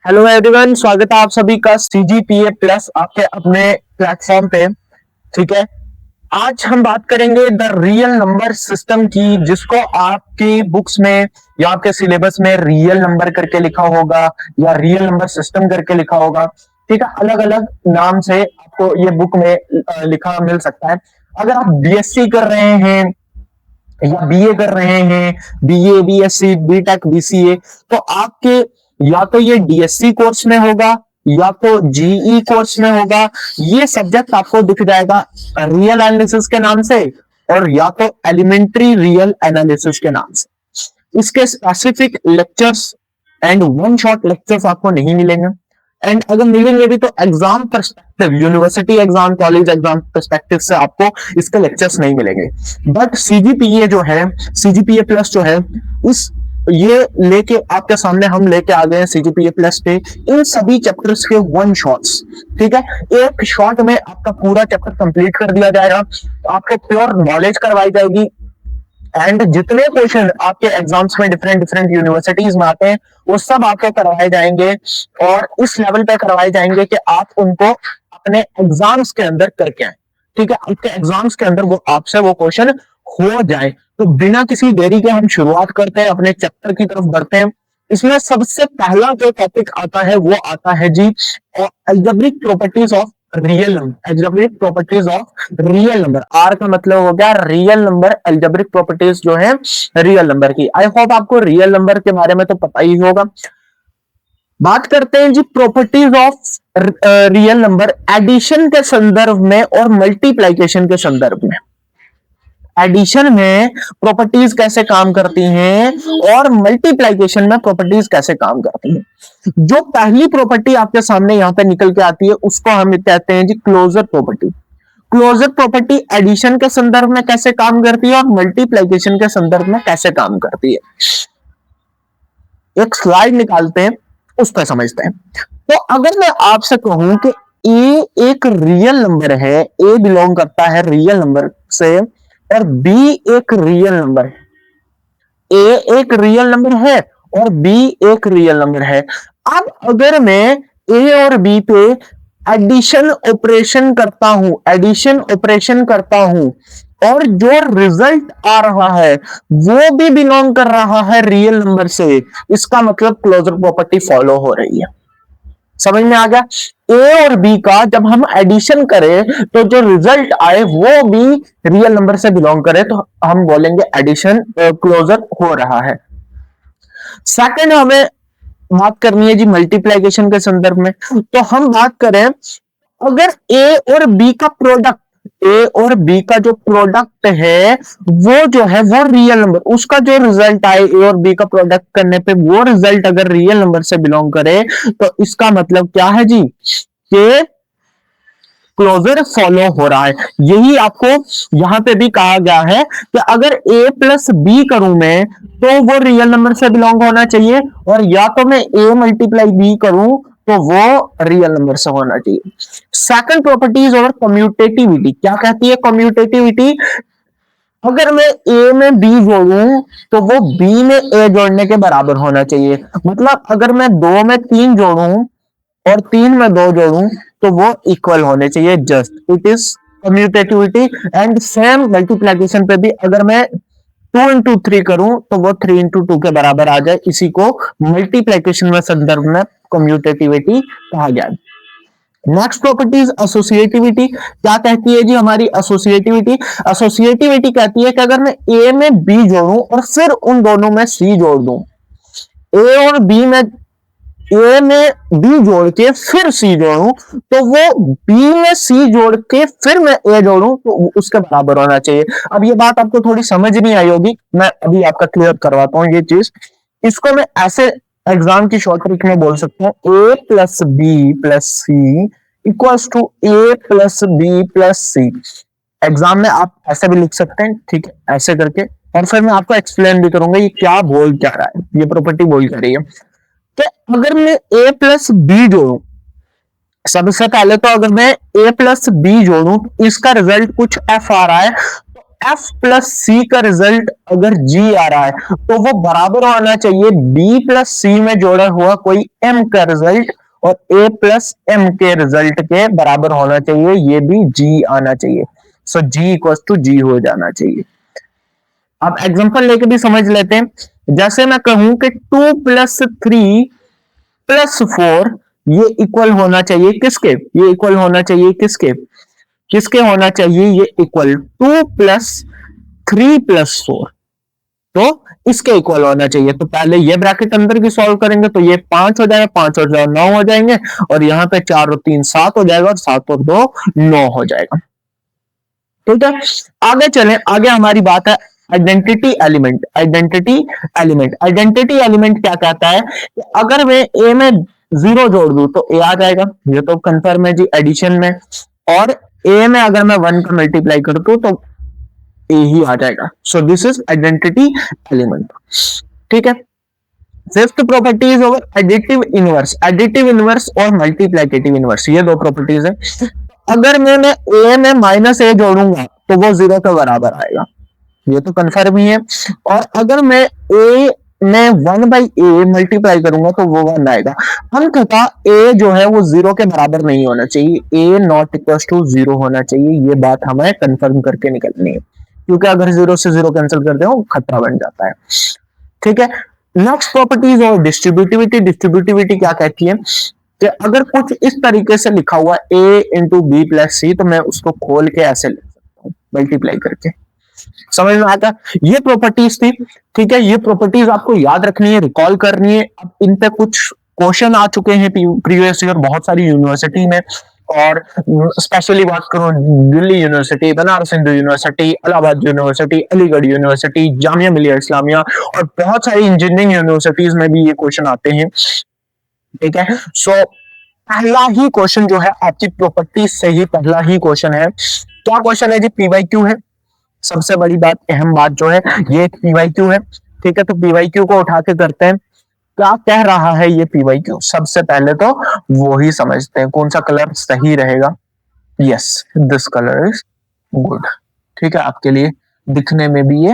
Hello everyone, स्वागत है आप सभी का सीजीपीए प्लस आपके अपने प्लेटफॉर्म पे। ठीक है। आज हम बात करेंगे द रियल नंबर सिस्टम की, जिसको आपकी बुक्स में या आपके सिलेबस में रियल नंबर करके लिखा होगा या रियल नंबर सिस्टम करके लिखा होगा। ठीक है, अलग अलग नाम से आपको ये बुक में लिखा मिल सकता है। अगर आप बीएससी कर रहे हैं या बीए कर रहे हैं, बीए, बीएससी, बीटेक, बीसीए, तो आपके या तो ये डीएससी कोर्स में होगा या तो जीई कोर्स में होगा। ये सब्जेक्ट आपको दिख जाएगा रियल एनालिसिस के नाम से और या तो एलिमेंट्री रियल एनालिसिस के नाम से। इसके specific lectures and one shot lectures आपको नहीं मिलेंगे, एंड अगर मिलेंगे भी तो exam perspective, university exam, college exam perspective से आपको इसके लेक्चर्स नहीं मिलेंगे। बट सीजीपीए जो है, सीजीपीए प्लस जो है, इस ये लेके आपके सामने हम लेके आ गए हैं सीजीपीए प्लस पे इन सभी चैप्टर्स के वन शॉट्स। ठीक है, एक शॉट में आपका पूरा चैप्टर कंप्लीट कर दिया जाएगा, आपको प्योर नॉलेज करवाई जाएगी। एंड जितने क्वेश्चन आपके एग्जाम्स में डिफरेंट डिफरेंट यूनिवर्सिटीज में आते हैं वो सब आपको करवाए जाएंगे और इस लेवल पे करवाए जाएंगे कि आप उनको अपने एग्जाम्स के अंदर करके आए। ठीक है, आपके एग्जाम्स के अंदर वो आपसे वो क्वेश्चन हो जाए। तो बिना किसी देरी के हम शुरुआत करते हैं, अपने चैप्टर की तरफ बढ़ते हैं। इसमें सबसे पहला जो टॉपिक आता है वो आता है जी algebraic properties of real number. Algebraic properties of real number, R का मतलब हो गया रियल नंबर। अलजेब्रिक प्रॉपर्टीज जो है रियल नंबर की। आई होप आपको रियल नंबर के बारे में तो पता ही होगा। बात करते हैं जी properties of real number addition के संदर्भ में और मल्टीप्लिकेशन के संदर्भ में। एडिशन में प्रॉपर्टीज कैसे काम करती हैं और मल्टीप्लिकेशन में प्रॉपर्टीज कैसे काम करती हैं। जो पहली प्रॉपर्टी आपके सामने यहां पे निकल के आती है उसको हम कहते हैं जी closure property. Closure property addition के संदर्भ में कैसे काम करती है और मल्टीप्लिकेशन के संदर्भ में कैसे काम करती है। एक स्लाइड निकालते हैं, उस पर समझते हैं। तो अगर मैं आपसे कहूं कि ए एक रियल नंबर है, ए बिलोंग करता है रियल नंबर से और बी एक रियल नंबर है, ए एक रियल नंबर है और बी एक रियल नंबर है। अब अगर मैं ए और बी पे एडिशन ऑपरेशन करता हूं, एडिशन ऑपरेशन करता हूं और जो रिजल्ट आ रहा है वो भी बिलोंग कर रहा है रियल नंबर से, इसका मतलब क्लोजर प्रॉपर्टी फॉलो हो रही है। समझ में आ गया। ए और बी का जब हम एडिशन करें तो जो रिजल्ट आए वो भी रियल नंबर से बिलोंग करे तो हम बोलेंगे एडिशन क्लोजर हो रहा है। सेकंड हमें बात करनी है जी मल्टीप्लिकेशन के संदर्भ में। तो हम बात करें अगर ए और बी का प्रोडक्ट, ए और बी का जो प्रोडक्ट है वो जो है वो रियल नंबर, उसका जो रिजल्ट आए ए और बी का प्रोडक्ट करने पे वो रिजल्ट अगर रियल नंबर से बिलोंग करे तो इसका मतलब क्या है जी कि क्लोजर फॉलो हो रहा है। यही आपको यहां पे भी कहा गया है कि अगर ए प्लस बी करूं मैं तो वो रियल नंबर से बिलोंग होना चाहिए और या तो मैं ए मल्टीप्लाई बी करूं तो वो रियल नंबर से होना चाहिए। सेकंड प्रॉपर्टीज और कम्यूटेटिविटी क्या कहती है। कम्यूटेटिविटी, अगर मैं ए में बी जोड़ूं तो वो बी में ए जोड़ने के बराबर होना चाहिए। मतलब अगर मैं दो में तीन जोड़ूं और तीन में दो जोड़ूं तो वो इक्वल होने चाहिए, just it is commutativity. And same multiplication पे भी अगर मैं 2 इंटू 3 करूं तो वो 3 इंटू 2 के बराबर आ जाए, इसी को मल्टीप्लिकेशन में संदर्भ में कम्यूटेटिविटी कहा गया। नेक्स्ट प्रॉपर्टीज एसोसिएटिविटी क्या कहती है जी हमारी एसोसिएटिविटी। एसोसिएटिविटी कहती है कि अगर मैं ए में बी जोड़ूं और फिर उन दोनों में सी जोड़ दूं, ए और बी में ए में बी जोड़ के फिर सी जोड़ूं तो वो बी में सी जोड़ के फिर मैं ए जोड़ूं तो उसके बराबर होना चाहिए। अब ये बात आपको थोड़ी समझ नहीं आई होगी, मैं अभी आपका क्लियर करवाता हूं ये चीज। इसको मैं ऐसे एग्जाम की शॉर्ट ट्रिक में बोल सकता हूं, A plus B plus C equals to A plus B plus C. Exam में आप ऐसे भी लिख सकते हैं, ठीक है, ऐसे करके, और फिर मैं आपको एक्सप्लेन भी करूंगा ये क्या बोल क्या रहा है, ये प्रॉपर्टी बोल क्या रही है। तो अगर मैं ए प्लस बी जोड़ू, सबसे पहले तो अगर मैं ए प्लस बी जोड़ू तो इसका रिजल्ट कुछ एफ आ रहा है, तो F प्लस सी का रिजल्ट अगर G आ रहा है तो वो बराबर होना चाहिए B प्लस सी में जोड़ा हुआ कोई M का रिजल्ट, और A प्लस M के रिजल्ट के बराबर होना चाहिए, ये भी G आना चाहिए। सो G इक्वल्स टू G हो जाना चाहिए। अब एग्जांपल लेके भी समझ लेते हैं। जैसे मैं कहूं कि 2 प्लस 3 प्लस 4 ये इक्वल होना चाहिए किसके, ये इक्वल होना चाहिए किसके, किसके होना चाहिए, ये इक्वल 2 प्लस 3 प्लस 4, तो इसके इक्वल होना चाहिए। तो पहले ये ब्रैकेट अंदर की सॉल्व करेंगे तो ये 5 हो जाएगा, 5 और 4 9 हो जाएंगे, और यहाँ पे 4 और 3 7 हो जाएगा, और 7 और 2 9 हो जाएगा। ठीक है, आगे चलें। आगे हमारी बात है identity element. Identity element, identity element क्या कहता है कि अगर मैं ए में 0 जोड़ दूं तो ए आ जाएगा, ये तो कंफर्म है जी एडिशन में, और ए में अगर मैं 1 का मल्टीप्लाई कर दूं तो ए ही आ जाएगा। So this is identity element. ठीक है, fifth property is over additive inverse. Additive inverse और मल्टीप्लिकेटिव इनवर्स, ये दो प्रॉपर्टीज है। अगर मैं ए में माइनस ए जोड़ूंगा तो वो 0 के बराबर आएगा, ये तो कन्फर्म ही है। और अगर मैं ए में 1 बाई ए मल्टीप्लाई करूंगा तो वो 1 आएगा। हम तथा ए जो है वो 0 के बराबर नहीं होना चाहिए, ए नॉट इक्वल टू 0 होना चाहिए, ये बात हमें कंफर्म करके निकलनी है, क्योंकि अगर 0 से 0 कैंसिल करते हो खतरा बन जाता है। ठीक है, नेक्स्ट प्रॉपर्टीज और डिस्ट्रीब्यूटिविटी। डिस्ट्रीब्यूटिविटी क्या कहती है कि अगर कुछ इस तरीके से लिखा हुआ a इंटू बी प्लस सी, तो मैं उसको खोल के ऐसे लिख सकता हूँ मल्टीप्लाई करके। समझ में आता, ये प्रॉपर्टीज थी। ठीक है, ये प्रॉपर्टीज आपको याद रखनी है, रिकॉल करनी है। अब इन पे कुछ क्वेश्चन आ चुके हैं प्रीवियस ईयर बहुत सारी यूनिवर्सिटी में, और स्पेशली बात करूं Delhi university, Banaras Hindu university, Allahabad university, Aligarh university, Jamia Millia Islamia, और बहुत सारी इंजीनियरिंग यूनिवर्सिटीज में भी ये क्वेश्चन आते हैं। ठीक है, सो पहला ही क्वेश्चन जो है आपकी प्रॉपर्टी से ही पहला ही क्वेश्चन है। क्या क्वेश्चन है जी? पीवाईक्यू है। सबसे बड़ी बात, अहम बात जो है ये पीवाईक्यू है। ठीक है, तो पीवाईक्यू को उठा के करते हैं। क्या कह रहा है ये पीवाईक्यू? सबसे पहले तो वो ही समझते हैं कौन सा कलर सही रहेगा। Yes, this colour is good. ठीक है, आपके लिए दिखने में भी ये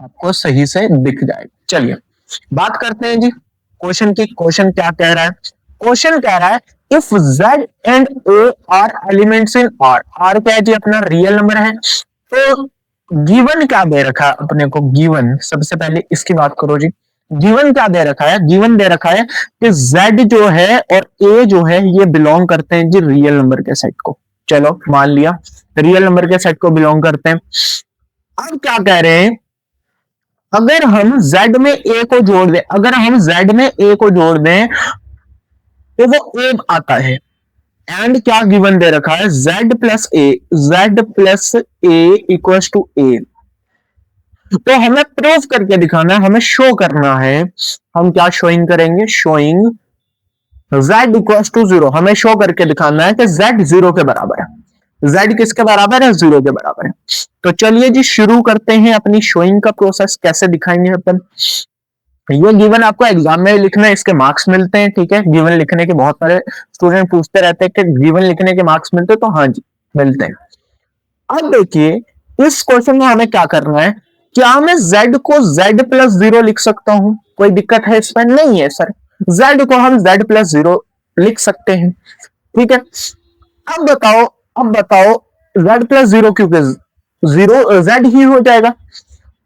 आपको सही से दिख जाएगा। चलिए बात करते हैं जी क्वेश्चन की। क्वेश्चन क्या कह रहा है? क्वेश्चन कह रहा है if z and a are elements in R। R क्या है जी? अपना रियल नंबर है। तो गिवन क्या दे रखा है अपने को? गिवन, सबसे पहले इसकी बात करो जी। गिवन क्या दे रखा है? गिवन दे रखा है कि z जो है और a जो है ये बिलोंग करते हैं जी रियल नंबर के सेट को। चलो मान लिया रियल नंबर के सेट को बिलोंग करते हैं। अब क्या कह रहे हैं, अगर हम z में a को जोड़ दें, अगर हम z में a को जोड़ दें तो वो a आता है। एंड क्या गिवन दे रखा है? z plus A, z plus A equals to A. तो हमें प्रूफ करके दिखाना है, हमें शो करना है। हम क्या शोइंग करेंगे? Showing z equals to 0। हमें शो करके दिखाना है कि z 0 के बराबर है। z किसके बराबर है? 0 के बराबर है। तो चलिए जी शुरू करते हैं अपनी शोइंग का प्रोसेस। कैसे दिखाएंगे अपन? ये गिवन आपको एग्जाम में लिखना है, इसके मार्क्स मिलते हैं। ठीक है, गिवन लिखने के बहुत सारे स्टूडेंट पूछते रहते हैं कि गिवन लिखने के मार्क्स मिलते हैं, तो हाँ जी मिलते हैं। अब देखिए इस क्वेश्चन में हमें क्या करना है। क्या मैं z को z प्लस 0 लिख सकता हूं? कोई दिक्कत है इसमें? नहीं है सर, z को हम z प्लस 0 लिख सकते हैं। ठीक है, अब बताओ, अब बताओ z प्लस 0 क्योंकि 0 z ही हो जाएगा।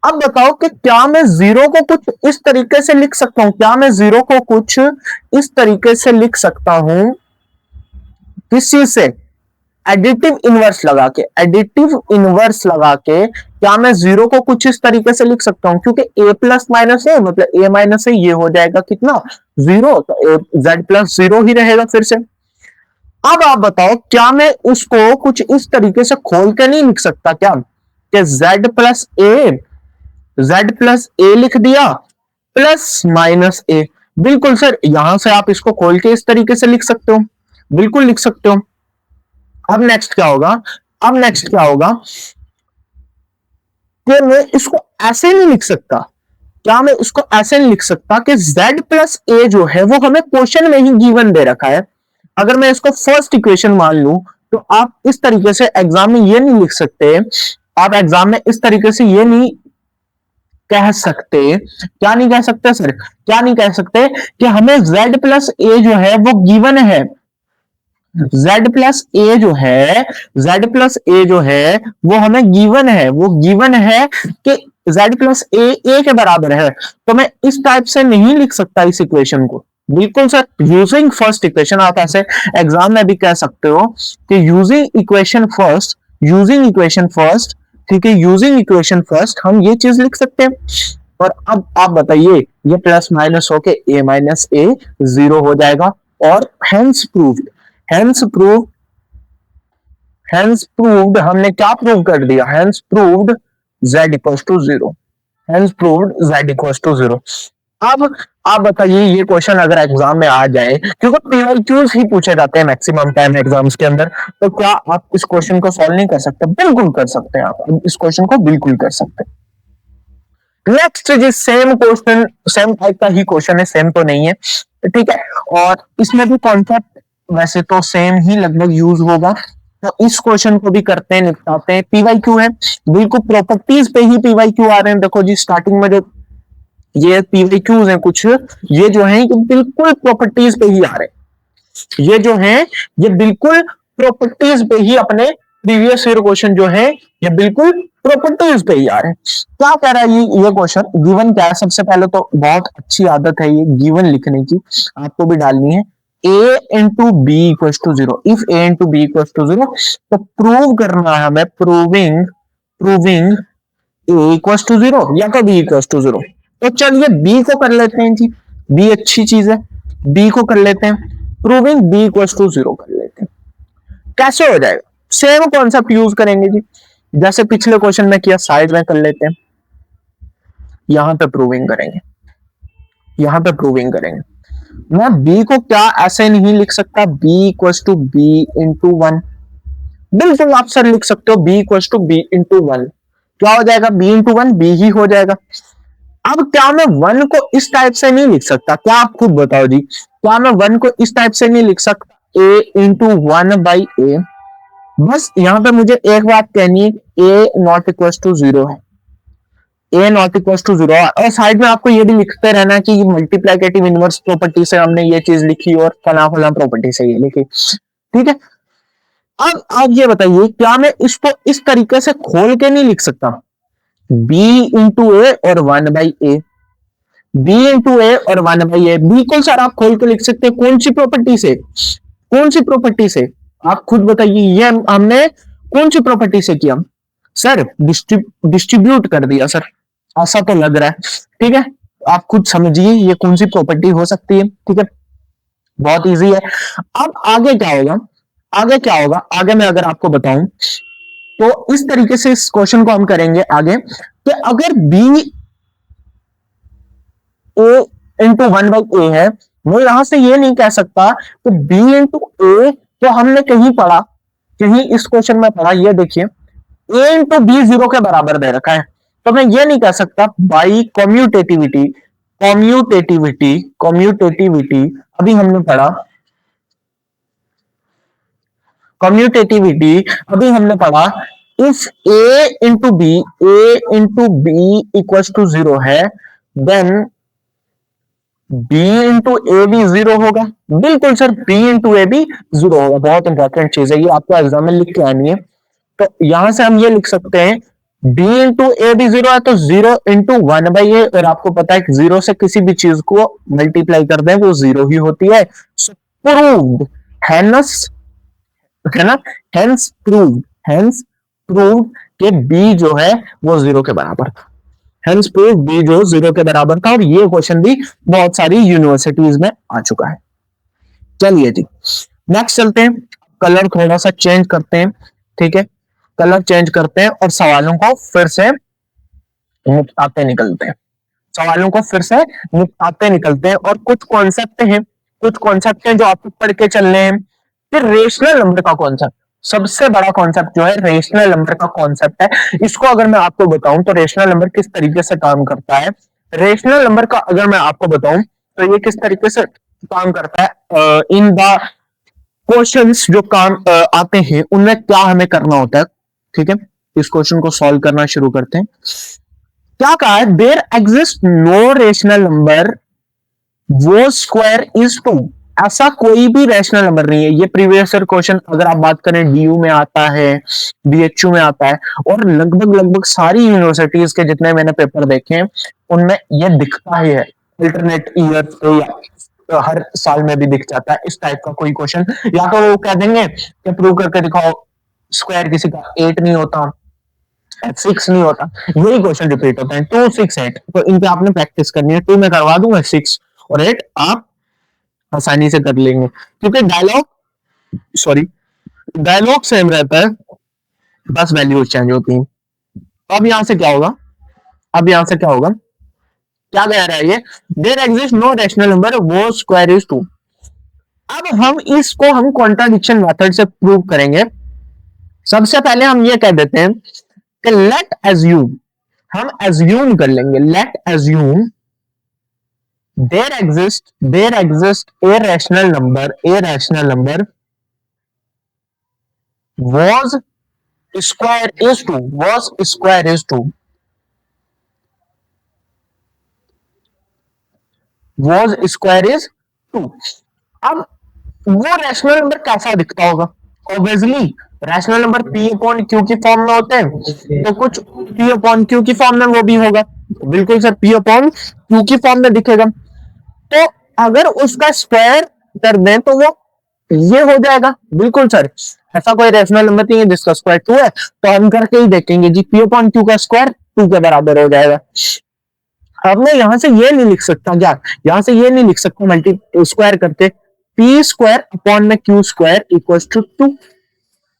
अब बताओ कि क्या मैं 0 को कुछ इस तरीके से लिख सकता हूं? क्या मैं 0 को कुछ इस तरीके से लिख सकता हूं? किस चीज से? एडिटिव इनवर्स लगा के। एडिटिव इनवर्स लगा के क्या मैं 0 को कुछ इस तरीके से लिख सकता हूं? क्योंकि a प्लस माइनस है मतलब a माइनस है, ये हो जाएगा कितना? 0। तो z प्लस 0 ही रहेगा फिर से। अब आप बताओ क्या मैं उसको कुछ इस तरीके से खोल के नहीं लिख सकता क्या कि z plus A, z plus ए लिख दिया प्लस माइनस ए। बिल्कुल सर, यहां से आप इसको खोल के इस तरीके से लिख सकते हो, बिल्कुल लिख सकते हो। अब नेक्स्ट क्या होगा? अब नेक्स्ट क्या होगा कि मैं इसको ऐसे नहीं लिख सकता। क्या मैं इसको ऐसे नहीं लिख सकता कि z प्लस ए जो है वो हमें क्वेश्चन में ही गिवन दे रखा है। अगर मैं इसको फर्स्ट इक्वेशन मान लूं तो आप इस तरीके से एग्जाम में ये नहीं लिख सकते आप एग्जाम में इस तरीके से ये नहीं कह सकते, क्या नहीं कह सकते सर, क्या नहीं कह सकते कि हमें z प्लस ए जो है वो गिवन है, z प्लस ए जो है, z प्लस ए जो है वो हमें गिवन है, वो गिवन है कि z प्लस ए के बराबर है, तो मैं इस टाइप से नहीं लिख सकता इस इक्वेशन को। बिल्कुल सर, यूजिंग फर्स्ट इक्वेशन, आप ऐसे एग्जाम में भी कह सकते हो कि using equation first, using equation first, ठीक है, यूजिंग इक्वेशन फर्स्ट हम ये चीज लिख सकते हैं। और अब आप बताइए, ये प्लस माइनस होके a माइनस ए 0 हो जाएगा, और hence proved, hence prove, hence proved, हमने क्या प्रूव कर दिया, hence proved z equals to 0, hence proved z equals to 0। अब आप बताइए, ये क्वेश्चन अगर एग्जाम में आ जाए, क्योंकि पीवाईक्यूज ही पूछे जाते हैं मैक्सिमम टाइम एग्जाम्स के अंदर, तो क्या आप इस क्वेश्चन को सॉल्व नहीं कर सकते? बिल्कुल कर सकते हैं, आप इस क्वेश्चन को बिल्कुल कर सकते हैं। नेक्स्ट जी, सेम क्वेश्चन, सेम टाइप का ही क्वेश्चन है, सेम तो नहीं है, ठीक है, और इसमें भी कॉन्सेप्ट वैसे तो सेम ही लगभग यूज होगा, तो इस क्वेश्चन को भी करते हैं, निपटाते हैं। पीवाईक्यू है, बिल्कुल प्रॉपर्टीज पे ही पीवाईक्यू आ रहे हैं। देखो जी, स्टार्टिंग में जो ये पीवाईक्यूज हैं कुछ, ये जो है ये बिल्कुल प्रॉपर्टीज पे ही आ रहे हैं, ये जो है ये बिल्कुल प्रॉपर्टीज पे ही अपने प्रीवियस ईयर क्वेश्चन जो है ये बिल्कुल प्रॉपर्टीज पे ही आ रहे हैं। क्या कह रहा है ये क्वेश्चन, गिवन क्या है? सबसे पहले तो बहुत अच्छी आदत है ये गिवन लिखने की, आपको भी डालनी है, a into b equal to 0, if a into b equal to 0, तो प्रूव करना है हमें, proving, proving a equal to 0 या तो b इक्वल टू 0। तो चलिए b को कर लेते हैं जी, b अच्छी चीज है, b को कर लेते हैं, प्रूविंग b इक्वल टू 0 कर लेते हैं। कैसे हो जाएगा? सेम कॉन्सेप्ट यूज करेंगे जी, जैसे पिछले क्वेश्चन में किया, साइड में कर लेते हैं, यहां पे प्रूविंग करेंगे, यहां पे प्रूविंग करेंगे। मैं b को क्या ऐसे नहीं लिख सकता, b equal to b into 1, बिल्कुल आप सर लिख सकते हो b equal to b into 1, क्या हो जाएगा, b इंटू 1 b ही हो जाएगा। अब क्या मैं 1 को इस टाइप से नहीं लिख सकता? क्या आप खुद बताओ जी, क्या मैं 1 को इस टाइप से नहीं लिख सकता, a इंटू 1 बाई ए? बस यहां पे मुझे एक बात कहनी है, a नॉट इक्वल टू 0 है, a नॉट इक्वल टू 0, और साइड में आपको ये भी लिखते रहना कि मल्टीप्लिकेटिव इनवर्स प्रॉपर्टी से हमने ये चीज लिखी और फला फला प्रॉपर्टी से ये लिखी, ठीक है। अब आप ये बताइए, क्या मैं इसको इस तरीके से खोल के नहीं लिख सकता, b इंटू ए और 1 बाई ए, b इंटू ए और 1 बाई ए, बिल्कुल सर आप खोल के लिख सकते हैं। कौन सी प्रॉपर्टी से, कौन सी प्रॉपर्टी से, आप खुद बताइए, ये हमने कौन सी प्रॉपर्टी से किया सर? डिस्ट्रीब्यूट कर दिया सर, ऐसा तो लग रहा है, ठीक है, आप खुद समझिए ये कौन सी प्रॉपर्टी हो सकती है, ठीक है, बहुत इजी है। अब आगे क्या होगा, आगे क्या होगा, आगे मैं अगर आपको बताऊं तो इस तरीके से इस क्वेश्चन को हम करेंगे आगे, कि अगर b a इंटू 1 बाई ए है, मैं यहां से ये नहीं कह सकता कि b इंटू ए, तो हमने कहीं पढ़ा, कहीं इस क्वेश्चन में पढ़ा, ये देखिए a इंटू बी 0 के बराबर दे रखा है, तो मैं ये नहीं कह सकता बाई कम्यूटेटिविटी, कम्यूटेटिविटी, कम्यूटेटिविटी अभी हमने पढ़ा, कम्यूटेटिविटी अभी हमने पढ़ा, if a into b, a into b equal to 0 है, देन b इंटू ए भी 0 होगा। बिल्कुल सर, b इंटू ए भी 0 होगा, बहुत इंपॉर्टेंट चीज है ये, आपको एग्जाम में लिख के आनी है। तो यहां से हम ये लिख सकते हैं, b इंटू ए भी 0 है, तो 0 इंटू 1 बाई ए, और आपको पता है कि 0 से किसी भी चीज को मल्टीप्लाई कर दें वो 0 ही होती है। सो प्रूव्ड, हेनस, है ना, हेंस प्रूव्ड, हेंस प्रूव्ड कि b जो है वो 0 के बराबर था, हेंस प्रूव्ड b जो 0 के बराबर था, और ये क्वेश्चन भी बहुत सारी यूनिवर्सिटीज में आ चुका है। चलिए जी, नेक्स्ट चलते हैं, कलर थोड़ा सा चेंज करते हैं, ठीक है, कलर चेंज करते हैं और सवालों को फिर से निपटाते निकलते हैं, सवालों को फिर से निपटाते निकलते हैं, और कुछ कॉन्सेप्ट हैं, कुछ कॉन्सेप्ट हैं जो आपको पढ़ के चलने हैं। फिर रेशनल नंबर का कॉन्सेप्ट, सबसे बड़ा कॉन्सेप्ट जो है रेशनल नंबर का कॉन्सेप्ट है। इसको अगर मैं आपको बताऊं तो रेशनल नंबर किस तरीके से काम करता है, रेशनल नंबर का अगर मैं आपको बताऊं तो ये किस तरीके से काम करता है, इन द क्वेश्चंस जो काम आते हैं उनमें क्या हमें करना होता है, ठीक है, इस क्वेश्चन को सॉल्व करना शुरू करते हैं। क्या कहा है, there exist no rational number वो स्क्वायर इज 2। ऐसा कोई भी रैशनल नंबर नहीं है। ये प्रीवियस ईयर क्वेश्चन अगर आप बात करें डीयू में आता है, बीएचयू में आता है, और लगभग सारी यूनिवर्सिटीज के जितने मैंने पेपर देखे हैं उनमें ये दिखता ही है। अल्टरनेट ईयर पे तो हर साल में भी दिख जाता है इस टाइप का कोई क्वेश्चन। या तो वो कह देंगे कि प्रूव करके दिखाओ स्क्वायर किसी का 8 नहीं होता, 6 नहीं होता, यही क्वेश्चन रिपीट होता है 2 6 8। तो इन पे आपने प्रैक्टिस करनी है। 2 में करवा दूंगा, 6 और 8 आप आसानी से कर लेंगे, क्योंकि डायलॉग सेम रहता है, बस वैल्यूज चेंज होती हैं। अब यहां से क्या होगा, क्या कह रहा है ये, there exist no rational number वो स्क्वायर इज 2। अब हम इसको कॉन्ट्राडिक्शन मेथड से प्रूव करेंगे। सबसे पहले हम ये कह देते हैं कि लेट एज्यूम, हम एज्यूम कर लेंगे, late assume there exists a rational number was square is 2 अब वो रैशनल नंबर कैसा दिखता होगा, obviously rational number P upon Q की फॉर्म में होते हैं, तो कुछ पी अपॉन क्यू की फॉर्म में वो भी होगा। बिल्कुल सर, पी अपॉन क्यू की फॉर्म में दिखेगा। तो अगर उसका स्क्वायर कर दें तो वो ये हो जाएगा। बिल्कुल सर, ऐसा कोई रैशनल नंबर नहीं है जिसका स्क्वायर 2 है, तो हम करके ही देखेंगे जी, पी अपॉन क्यू का स्क्वायर 2 के बराबर हो जाएगा। अब मैं यहां से ये नहीं लिख सकता, क्या यहां से ये नहीं लिख सकता मल्टी स्क्वायर करके पी स्क्वायर अपॉन में क्यू स्क्वायर इक्वल टू 2।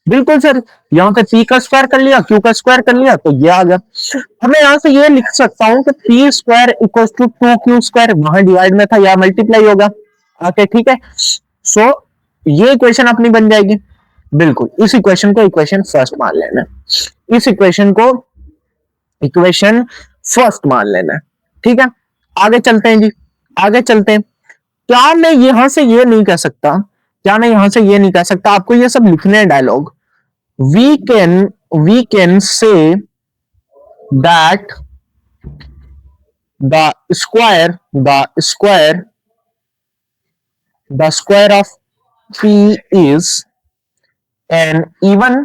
बिल्कुल सर, यहाँ पे पी का स्क्वायर कर लिया, क्यू का स्क्वायर कर लिया, तो ये आ गया। अब मैं यहाँ से ये लिख सकता हूँ कि p square equal to 2 q square, वहां डिवाइड में था, यहाँ मल्टीप्लाई होगा। ओके ठीक है, सो ये इक्वेशन अपनी बन जाएगी। बिल्कुल, इस इक्वेशन को इक्वेशन फर्स्ट मान लेना, इस इक्वेशन को इक्वेशन फर्स्ट मान लेना। ठीक है, आगे चलते हैं जी, आगे चलते हैं। क्या मैं यहां से ये नहीं कह सकता, आपको ये सब लिखने हैं dialogue. we can say that the square of p is an even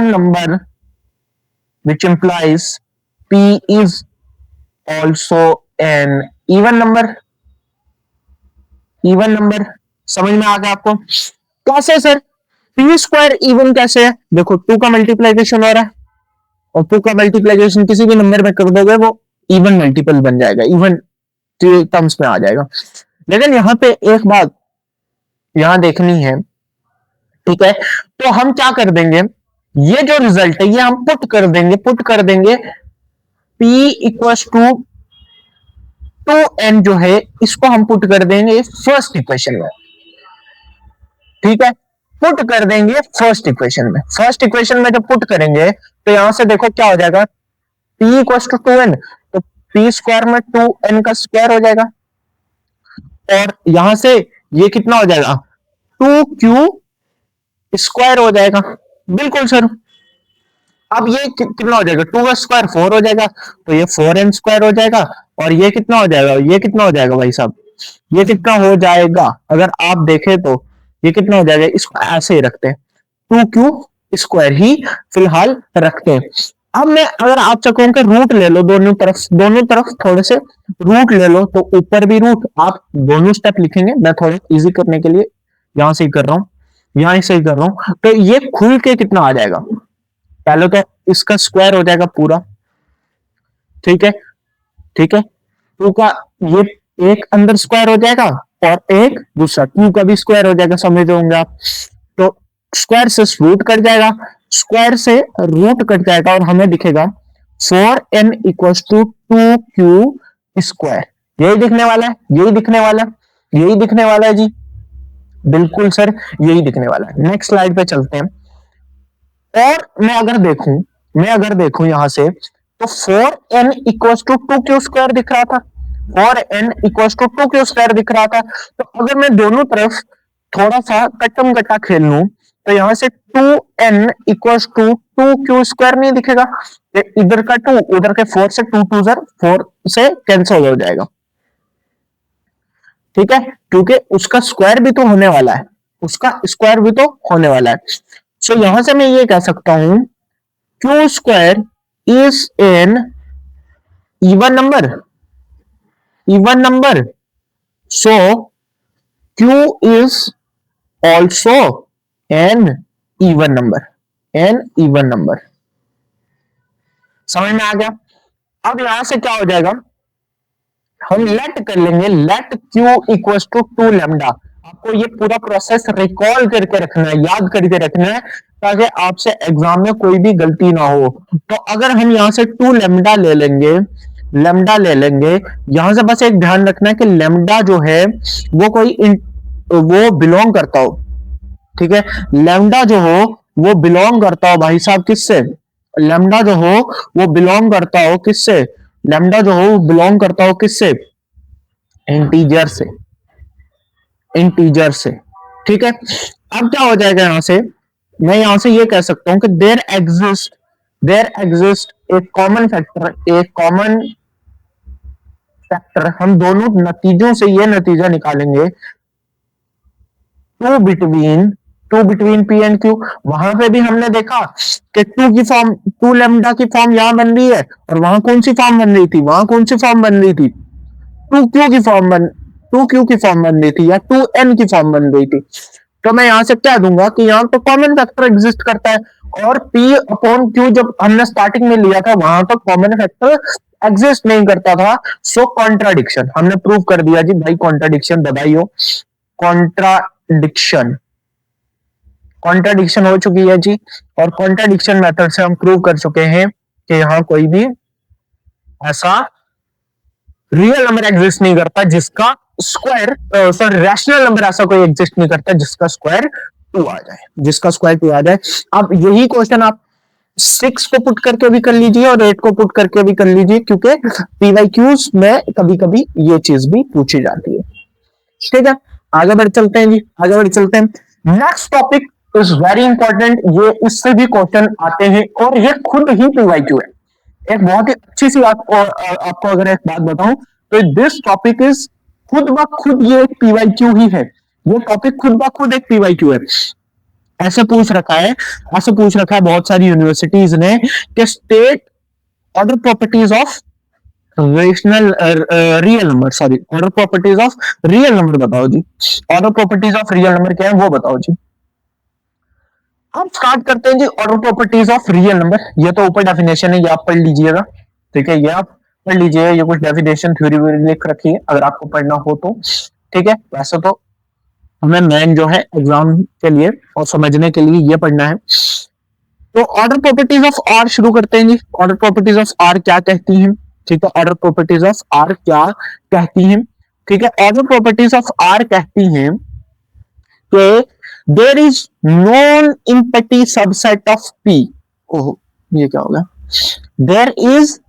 number, which implies p is also an even number। समझ में आ गया आपको? कैसे सर पी स्क्वायर इवन कैसे है? देखो 2 का मल्टीप्लीकेशन हो रहा है, और 2 का मल्टीप्लीकेशन किसी भी नंबर में कर दोगे वो इवन मल्टीपल बन जाएगा, इवन टर्म्स में आ जाएगा। लेकिन यहाँ पे एक बात यहां देखनी है, ठीक है, तो हम क्या कर देंगे, ये जो रिजल्ट है ये हम पुट कर देंगे p इक्वल टू 2n जो है इसको हम पुट कर देंगे फर्स्ट इक्वेशन में। ठीक है, पुट कर देंगे फर्स्ट इक्वेशन में। फर्स्ट इक्वेशन में जब पुट करेंगे तो यहां से देखो क्या हो जाएगा, p इक्वल टू 2n, तो p स्क्वायर में 2n का स्क्वायर हो जाएगा, और यहां से ये कितना हो जाएगा 2q स्क्वायर हो जाएगा। बिल्कुल सर, अब ये कितना हो जाएगा, 2 का स्क्वायर 4 हो जाएगा, तो ये 4n स्क्वायर हो जाएगा, और ये कितना हो जाएगा, भाई साहब ये कितना हो जाएगा, अगर आप देखें तो ये कितना हो जाएगा, इसको ऐसे ही रखते हैं, 2q स्क्वायर ही फिलहाल रखते हैं। अब मैं अगर आप चाहो कि रूट ले लो दोनों तरफ थोड़े से रूट ले लो, तो ऊपर भी रूट, आप दोनों स्टेप लिखेंगे, मैं थोड़ा इजी करने के लिए यहां से ही कर रहा हूं, तो ये खुल के कितना आ जाएगा, पहले तो इसका स्क्वायर हो जाएगा पूरा। ठीक है, 2 का ये एक अंदर स्क्वायर हो जाएगा, और एक दूसरा 2 का भी स्क्वायर हो जाएगा, समझ होंगे आप। तो स्क्वायर से रूट कट जाएगा, और हमें दिखेगा 4n equal to 2q square. यही दिखने वाला है जी। बिल्कुल सर, यही दिखने वाला है। नेक्स्ट स्लाइड पे चलते हैं, और मैं अगर देखूं यहां से, तो 4n equal to 2q square दिख रहा था, 4n equal to 2q square दिख रहा था। तो अगर मैं दोनों तरफ थोड़ा सा कट्टा खेल लूं, तो यहां से 2n इक्वल्स टू 2q² नहीं दिखेगा, इधर का 2 उधर के 4 से 2 2 4 से कैंसिल हो जाएगा, ठीक है, क्योंकि उसका स्क्वायर भी तो होने वाला है, उसका स्क्वायर भी तो होने वाला है। सो यहां से मैं ये कह सकता हूं q square is an even number, even number, so q is also an even number, an even number. समझ में आ गया? अब यहां से क्या हो जाएगा, हम लेट कर लेंगे, let q equals to 2 lambda. आपको ये पूरा प्रोसेस रिकॉल करके रखना है, याद करके रखना है, ताकि आपसे एग्जाम में कोई भी गलती ना हो। तो अगर हम यहां से 2 लैम्डा ले लेंगे, लैम्डा ले लेंगे, यहां से बस एक ध्यान रखना है कि लैम्डा जो है वो वो बिलोंग करता हो, ठीक है, लैम्डा जो हो वो बिलोंग करता हो भाई साहब किससे, लैम्डा जो हो वो बिलोंग करता हो किससे, लैम्डा जो हो वो बिलोंग करता हो किससे, इंटीजर से, इंटीजर से, ठीक है। अब क्या हो जाएगा यहां से, मैं यहां से ये कह सकता हूं कि देयर एग्जिस्ट एक कॉमन फैक्टर, एक कॉमन फैक्टर, हम दोनों नतीजों से ये नतीजा निकालेंगे, two between p and q. वहां पे भी हमने देखा कि टू की फॉर्म, टू लेमडा की फॉर्म यहां बन रही है, और वहां कौन सी फॉर्म बन रही थी, वहां कौन सी फॉर्म बन रही थी, टू क्यू की फॉर्म बन, टू क्यू की फॉर्म बन रही थी, या टू एन की फॉर्म बन रही थी। तो मैं यहां से क्या दूंगा कि यहां तो कॉमन फैक्टर एग्जिस्ट करता है, और पी अपॉन क्यू जब हमने स्टार्टिंग में लिया था वहां तो कॉमन फैक्टर एग्जिस्ट नहीं करता था। सो कॉन्ट्राडिक्शन हमने प्रूव कर दिया जी भाई, कॉन्ट्राडिक्शन बधाई, कॉन्ट्राडिक्शन, कॉन्ट्राडिक्शन हो चुकी है जी, और कॉन्ट्राडिक्शन मेथड से हम प्रूव कर चुके हैं कि यहां कोई भी ऐसा रियल नंबर एग्जिस्ट नहीं करता जिसका स्क्वायर, सॉरी रैशनल नंबर ऐसा कोई एग्जिस्ट नहीं करता जिसका स्क्वायर 2 आ जाए, जिसका स्क्वायर 2 आ जाए। अब यही क्वेश्चन आप 6 को पुट करके भी कर लीजिए और 8 को पुट करके भी कर लीजिए, क्योंकि पीवाईक्यूज में कभी कभी ये चीज भी पूछी जाती है, ठीक है। आगे बढ़ चलते हैं जी, आगे बढ़ चलते हैं। Next topic is very important, ये इससे भी क्वेश्चन आते हैं और ये खुद ही पीवाईक्यू है। एक बहुत ही अच्छी सी आपको अगर एक बात बताऊं तो दिस टॉपिक इज खुद ब खुद ये एक पीवाईक्यू ही है, ये टॉपिक खुद ब खुद एक पीवाईक्यू है। ऐसे पूछ रखा है, ऐसे पूछ रखा है बहुत सारी यूनिवर्सिटीज ने कि state order properties of rational real number, sorry order properties of real number बताओ जी, order properties of real number क्या है वो बताओ जी। अब स्टार्ट करते हैं जी order properties of real number. ये तो ऊपर डेफिनेशन है, ये आप पढ़ लीजिएगा, ठीक है, ये आप पढ़ लीजिएगा, ये कुछ डेफिनेशन थ्योरी लिख रखी है अगर आपको पढ़ना हो तो, ठीक है। वैसे तो हमें मेन जो है एग्जाम के लिए और समझने के लिए ये पढ़ना है। तो ऑर्डर प्रॉपर्टीज ऑफ आर शुरू करते हैं जी। ऑर्डर प्रॉपर्टीज ऑफ आर क्या कहती हैं, ठीक है, ऑर्डर प्रॉपर्टीज ऑफ आर क्या कहती हैं, ठीक है। ऑर्डर प्रॉपर्टीज ऑफ आर कहती हैं कि there is non empty subset of P, oh ये क्या होगा, there is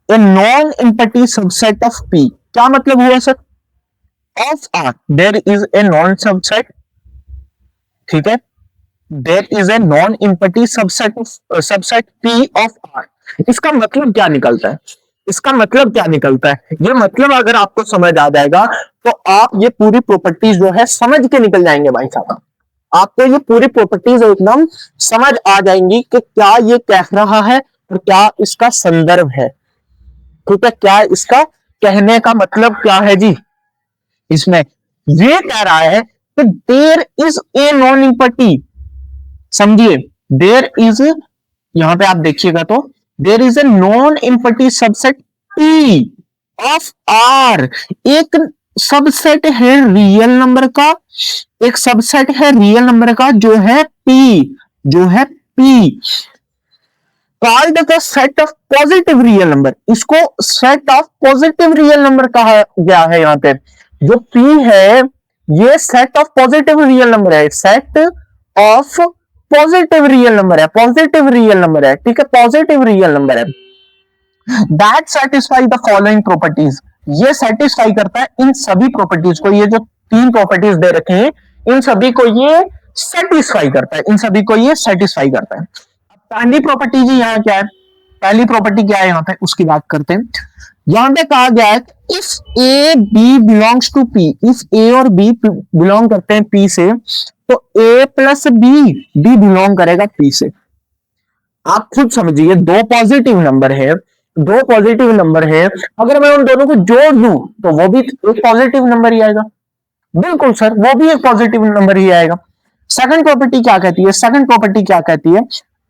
a non empty subset of P, क्या मतलब हुआ sir, of R, there is a non subset, ठीक है, there is a non empty subset P of R. इसका मतलब क्या निकलता है, इसका मतलब क्या निकलता है, ये मतलब अगर आपको समझ आ जाएगा तो आप ये पूरी प्रॉपर्टीज जो है समझ के निकल जाएंगे भाई साहब, आपको ये पूरी प्रॉपर्टीज एकदम समझ आ जाएंगी कि क्या ये कह रहा है और क्या इसका संदर्भ है, ठीक है, क्या इसका कहने का मतलब क्या है जी। इसमें ये कह रहा है कि there is a non empty, समझिए, देयर इज, यहां पे आप देखिएगा तो there is a non empty subset P of R, एक सबसेट है रियल नंबर का, एक सबसेट है रियल नंबर का जो है पी, जो है P, called the set of positive real number, इसको set of positive real number कहा गया है। यहाँ पे जो पी है ये set of positive real number है, set of positive real number है, पॉजिटिव रियल नंबर है, ठीक है, पॉजिटिव रियल नंबर है। That satisfy the following properties, ये सेटिस्फाई करता है इन सभी प्रॉपर्टीज को, ये जो 3 प्रॉपर्टीज दे रखे हैं इन सभी को ये सेटिस्फाई करता है, इन सभी को ये सेटिस्फाई करता है। पहली प्रॉपर्टी जी यहाँ क्या है, पहली प्रॉपर्टी क्या है यहाँ पे उसकी बात करते हैं। यहां पे कहा गया है if A B belongs to P, if A और बी बिलोंग करते हैं पी से, तो ए प्लस बी भी बिलोंग करेगा पी से। आप खुद समझिए, दो पॉजिटिव नंबर है, दो पॉजिटिव नंबर है, अगर मैं उन दोनों को जोड़ दूं तो वो भी एक पॉजिटिव नंबर ही आएगा। बिल्कुल सर, वो भी एक पॉजिटिव नंबर ही आएगा। सेकंड प्रॉपर्टी क्या कहती है, सेकंड प्रॉपर्टी क्या कहती है,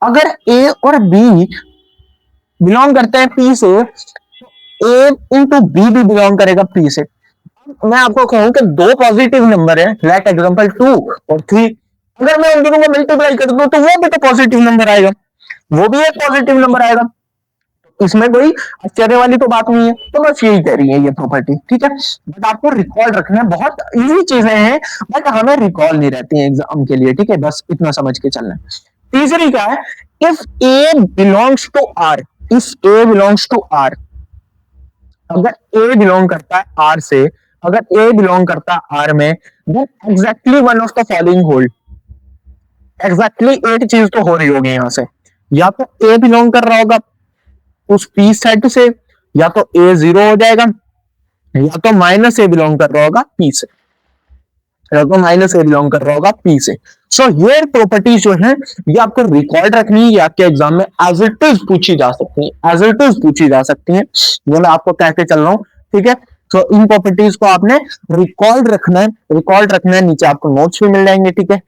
अगर ए और बी बिलोंग करते हैं पी से, ए इंटू बी भी बिलोंग करेगा पी से। मैं आपको कहूं कि दो पॉजिटिव नंबर है, लाइक एग्जांपल 2 और 3, अगर मैं उन दोनों को मल्टीप्लाई कर दूं तो वो भी तो पॉजिटिव नंबर आएगा, वो भी एक पॉजिटिव नंबर आएगा। इसमें कोई आश्चर्य वाली तो बात नहीं है। तो बस यही कह रही है ये प्रॉपर्टी, ठीक है। बट आपको रिकॉल रखना है, बहुत इजी चीजें हैं बट हमें रिकॉल नहीं रहती है एग्जाम के लिए, ठीक है, बस इतना समझ के चलना है। तीसरी क्या है, if a belongs to R, if a belongs to R, अगर ए बिलोंग करता है आर से, अगर ए बिलोंग करता है आर में, then exactly one of the following hold, exactly एक चीज तो हो रही होगी यहां से, या तो ए बिलोंग कर रहा होगा उस पी सेट से, या तो ए जीरो हो जाएगा, या तो माइनस ए बिलोंग कर रहा होगा पी से, या तो माइनस ए बिलोंग कर रहा होगा पी से। सो ये प्रॉपर्टीज जो है ये आपको रिकॉर्ड रखनी है, ये आपके एग्जाम में एज इट इज पूछी जा सकती है, एज इट इज पूछी जा सकती है, वो मैं आपको कहते चल रहा हूँ, ठीक है। तो इन प्रॉपर्टीज को आपने रिकॉर्ड रखना है, रिकॉर्ड रखना है। नीचे आपको नोट्स भी मिल जाएंगे, ठीक है,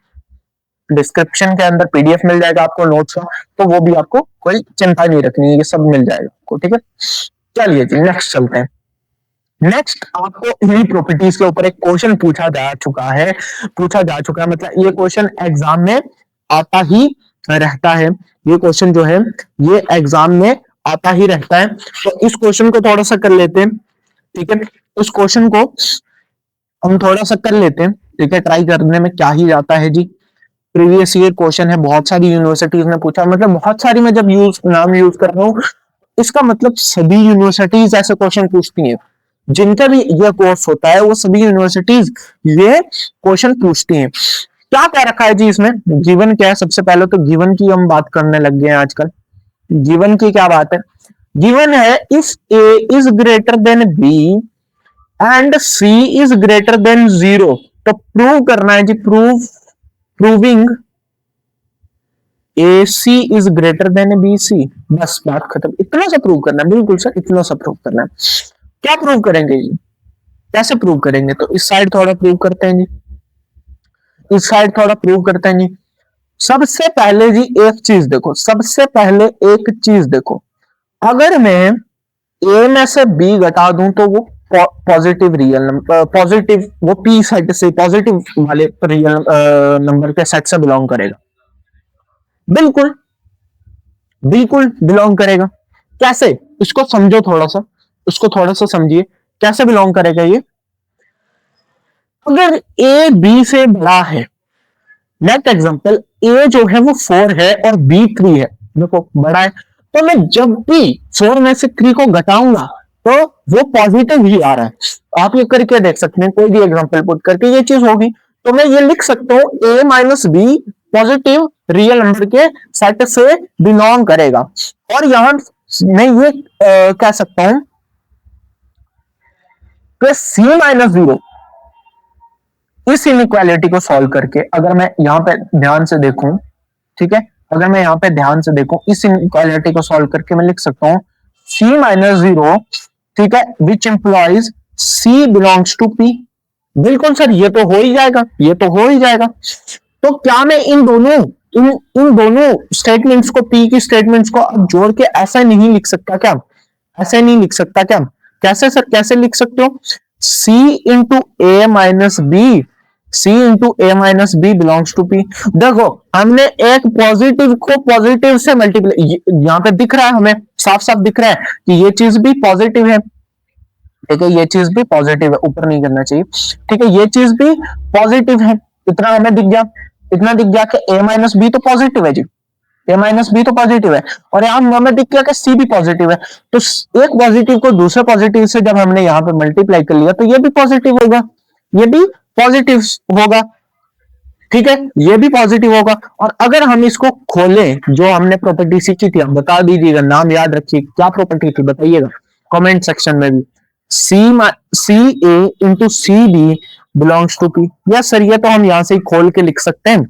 डिस्क्रिप्शन के अंदर पीडीएफ मिल जाएगा आपको नोट्स का, तो वो भी आपको कोई चिंता नहीं रखनी है, ये सब मिल जाएगा आपको, ठीक है। चलिए जी नेक्स्ट चलते हैं। नेक्स्ट आपको इन्हीं प्रॉपर्टीज के ऊपर एक क्वेश्चन पूछा जा चुका है, मतलब ये क्वेश्चन एग्जाम में आता ही रहता है, ये क्वेश्चन जो है ये एग्जाम में आता ही रहता है। तो इस क्वेश्चन को थोड़ा सा कर लेते हैं, ठीक है, उस क्वेश्चन को हम थोड़ा सा कर लेते हैं, ठीक है, ट्राई करने में क्या ही जाता है जी। प्रीवियस ईयर क्वेश्चन है, बहुत सारी यूनिवर्सिटीज ने पूछा, मतलब बहुत सारी, मैं जब नाम यूज कर रहा हूँ इसका मतलब सभी यूनिवर्सिटीज ऐसे क्वेश्चन पूछती हैं, जिनका भी ये कोर्स होता है वो सभी यूनिवर्सिटीज ये क्वेश्चन पूछती हैं। क्या कह रखा है जी इसमें, गिवन क्या है, सबसे पहले तो गिवन की हम बात करने लग गए हैं आजकल। गिवन की क्या बात है, गिवन है if A is greater than B and C is greater than 0, तो प्रूव करना है जी, proving AC is greater than BC, बस बात खत्म, इतना सा प्रूव करना है, बिल्कुल सर इतना सा प्रूव करना है। क्या प्रूव करेंगे जी, कैसे प्रूव करेंगे, तो इस साइड थोड़ा प्रूव करते हैं जी, इस साइड थोड़ा प्रूव करते हैं जी। सबसे पहले जी एक चीज देखो, सबसे पहले एक चीज देखो, अगर मैं A में से B घटा दूं तो वो पॉजिटिव रियल नंबर, पॉजिटिव वो P सेट से, पॉजिटिव वाले रियल नंबर के सेट से बिलोंग करेगा, बिल्कुल बिल्कुल बिलोंग करेगा। कैसे, इसको समझो थोड़ा सा, इसको थोड़ा सा समझिए कैसे बिलोंग करेगा ये। अगर ए बी से बड़ा है, नेक्स्ट एग्जांपल ए जो है वो 4 है और बी 3 है, देखो बड़ा है, तो मैं जब भी 4 में से 3 को घटाऊंगा तो वो पॉजिटिव ही आ रहा है। आप ये करके देख सकते हैं, कोई भी एग्जांपल पुट करके ये चीज होगी, तो मैं ये लिख सकता हूं A minus B positive real number के सेट से बिलोंग करेगा। और यहां मैं ये कह सकता हूं कि सी माइनस 0, इस इनइक्वालिटी को सॉल्व करके अगर मैं यहां पे ध्यान से देखूं, ठीक है, अगर मैं यहां पे ध्यान से देखूं इस इनइक्वालिटी को सॉल्व करके मैं लिख सकता हूं सी माइनस 0, ठीक है, which implies C belongs to P. बिल्कुल सर ये तो हो ही जाएगा, ये तो हो ही जाएगा। तो क्या मैं इन दोनों स्टेटमेंट्स को, पी की स्टेटमेंट्स को अब जोड़ के ऐसा नहीं लिख सकता क्या, ऐसे नहीं लिख सकता क्या, कैसे सर कैसे लिख सकते हो, C into a minus b, C into a minus b belongs to p. देखो हमने एक पॉजिटिव को पॉजिटिव से मल्टीप्लाई, यहाँ पे दिख रहा है हमें साफ साफ दिख रहा है कि ये चीज भी पॉजिटिव है, ठीक है, ये चीज भी पॉजिटिव है, ऊपर नहीं करना चाहिए, ठीक है, ये चीज भी पॉजिटिव है, इतना हमें दिख गया, इतना दिख गया कि a माइनस बी तो पॉजिटिव है जी, a माइनस बी तो पॉजिटिव है, और यहाँ हमें दिख गया कि C भी पॉजिटिव है। तो एक पॉजिटिव को दूसरे पॉजिटिव से जब हमने यहाँ पे मल्टीप्लाई कर लिया तो ये भी पॉजिटिव होगा, ये भी पॉजिटिव होगा, ठीक है, ये भी पॉजिटिव होगा। और अगर हम इसको खोलें, जो हमने प्रॉपर्टी सीखी थी, हम बता दीजिएगा, नाम याद रखिए, क्या प्रॉपर्टी थी बताइएगा कमेंट सेक्शन में भी। C A into C B belongs to P. Yes sir, ये तो हम यहां से ही खोल के लिख सकते हैं।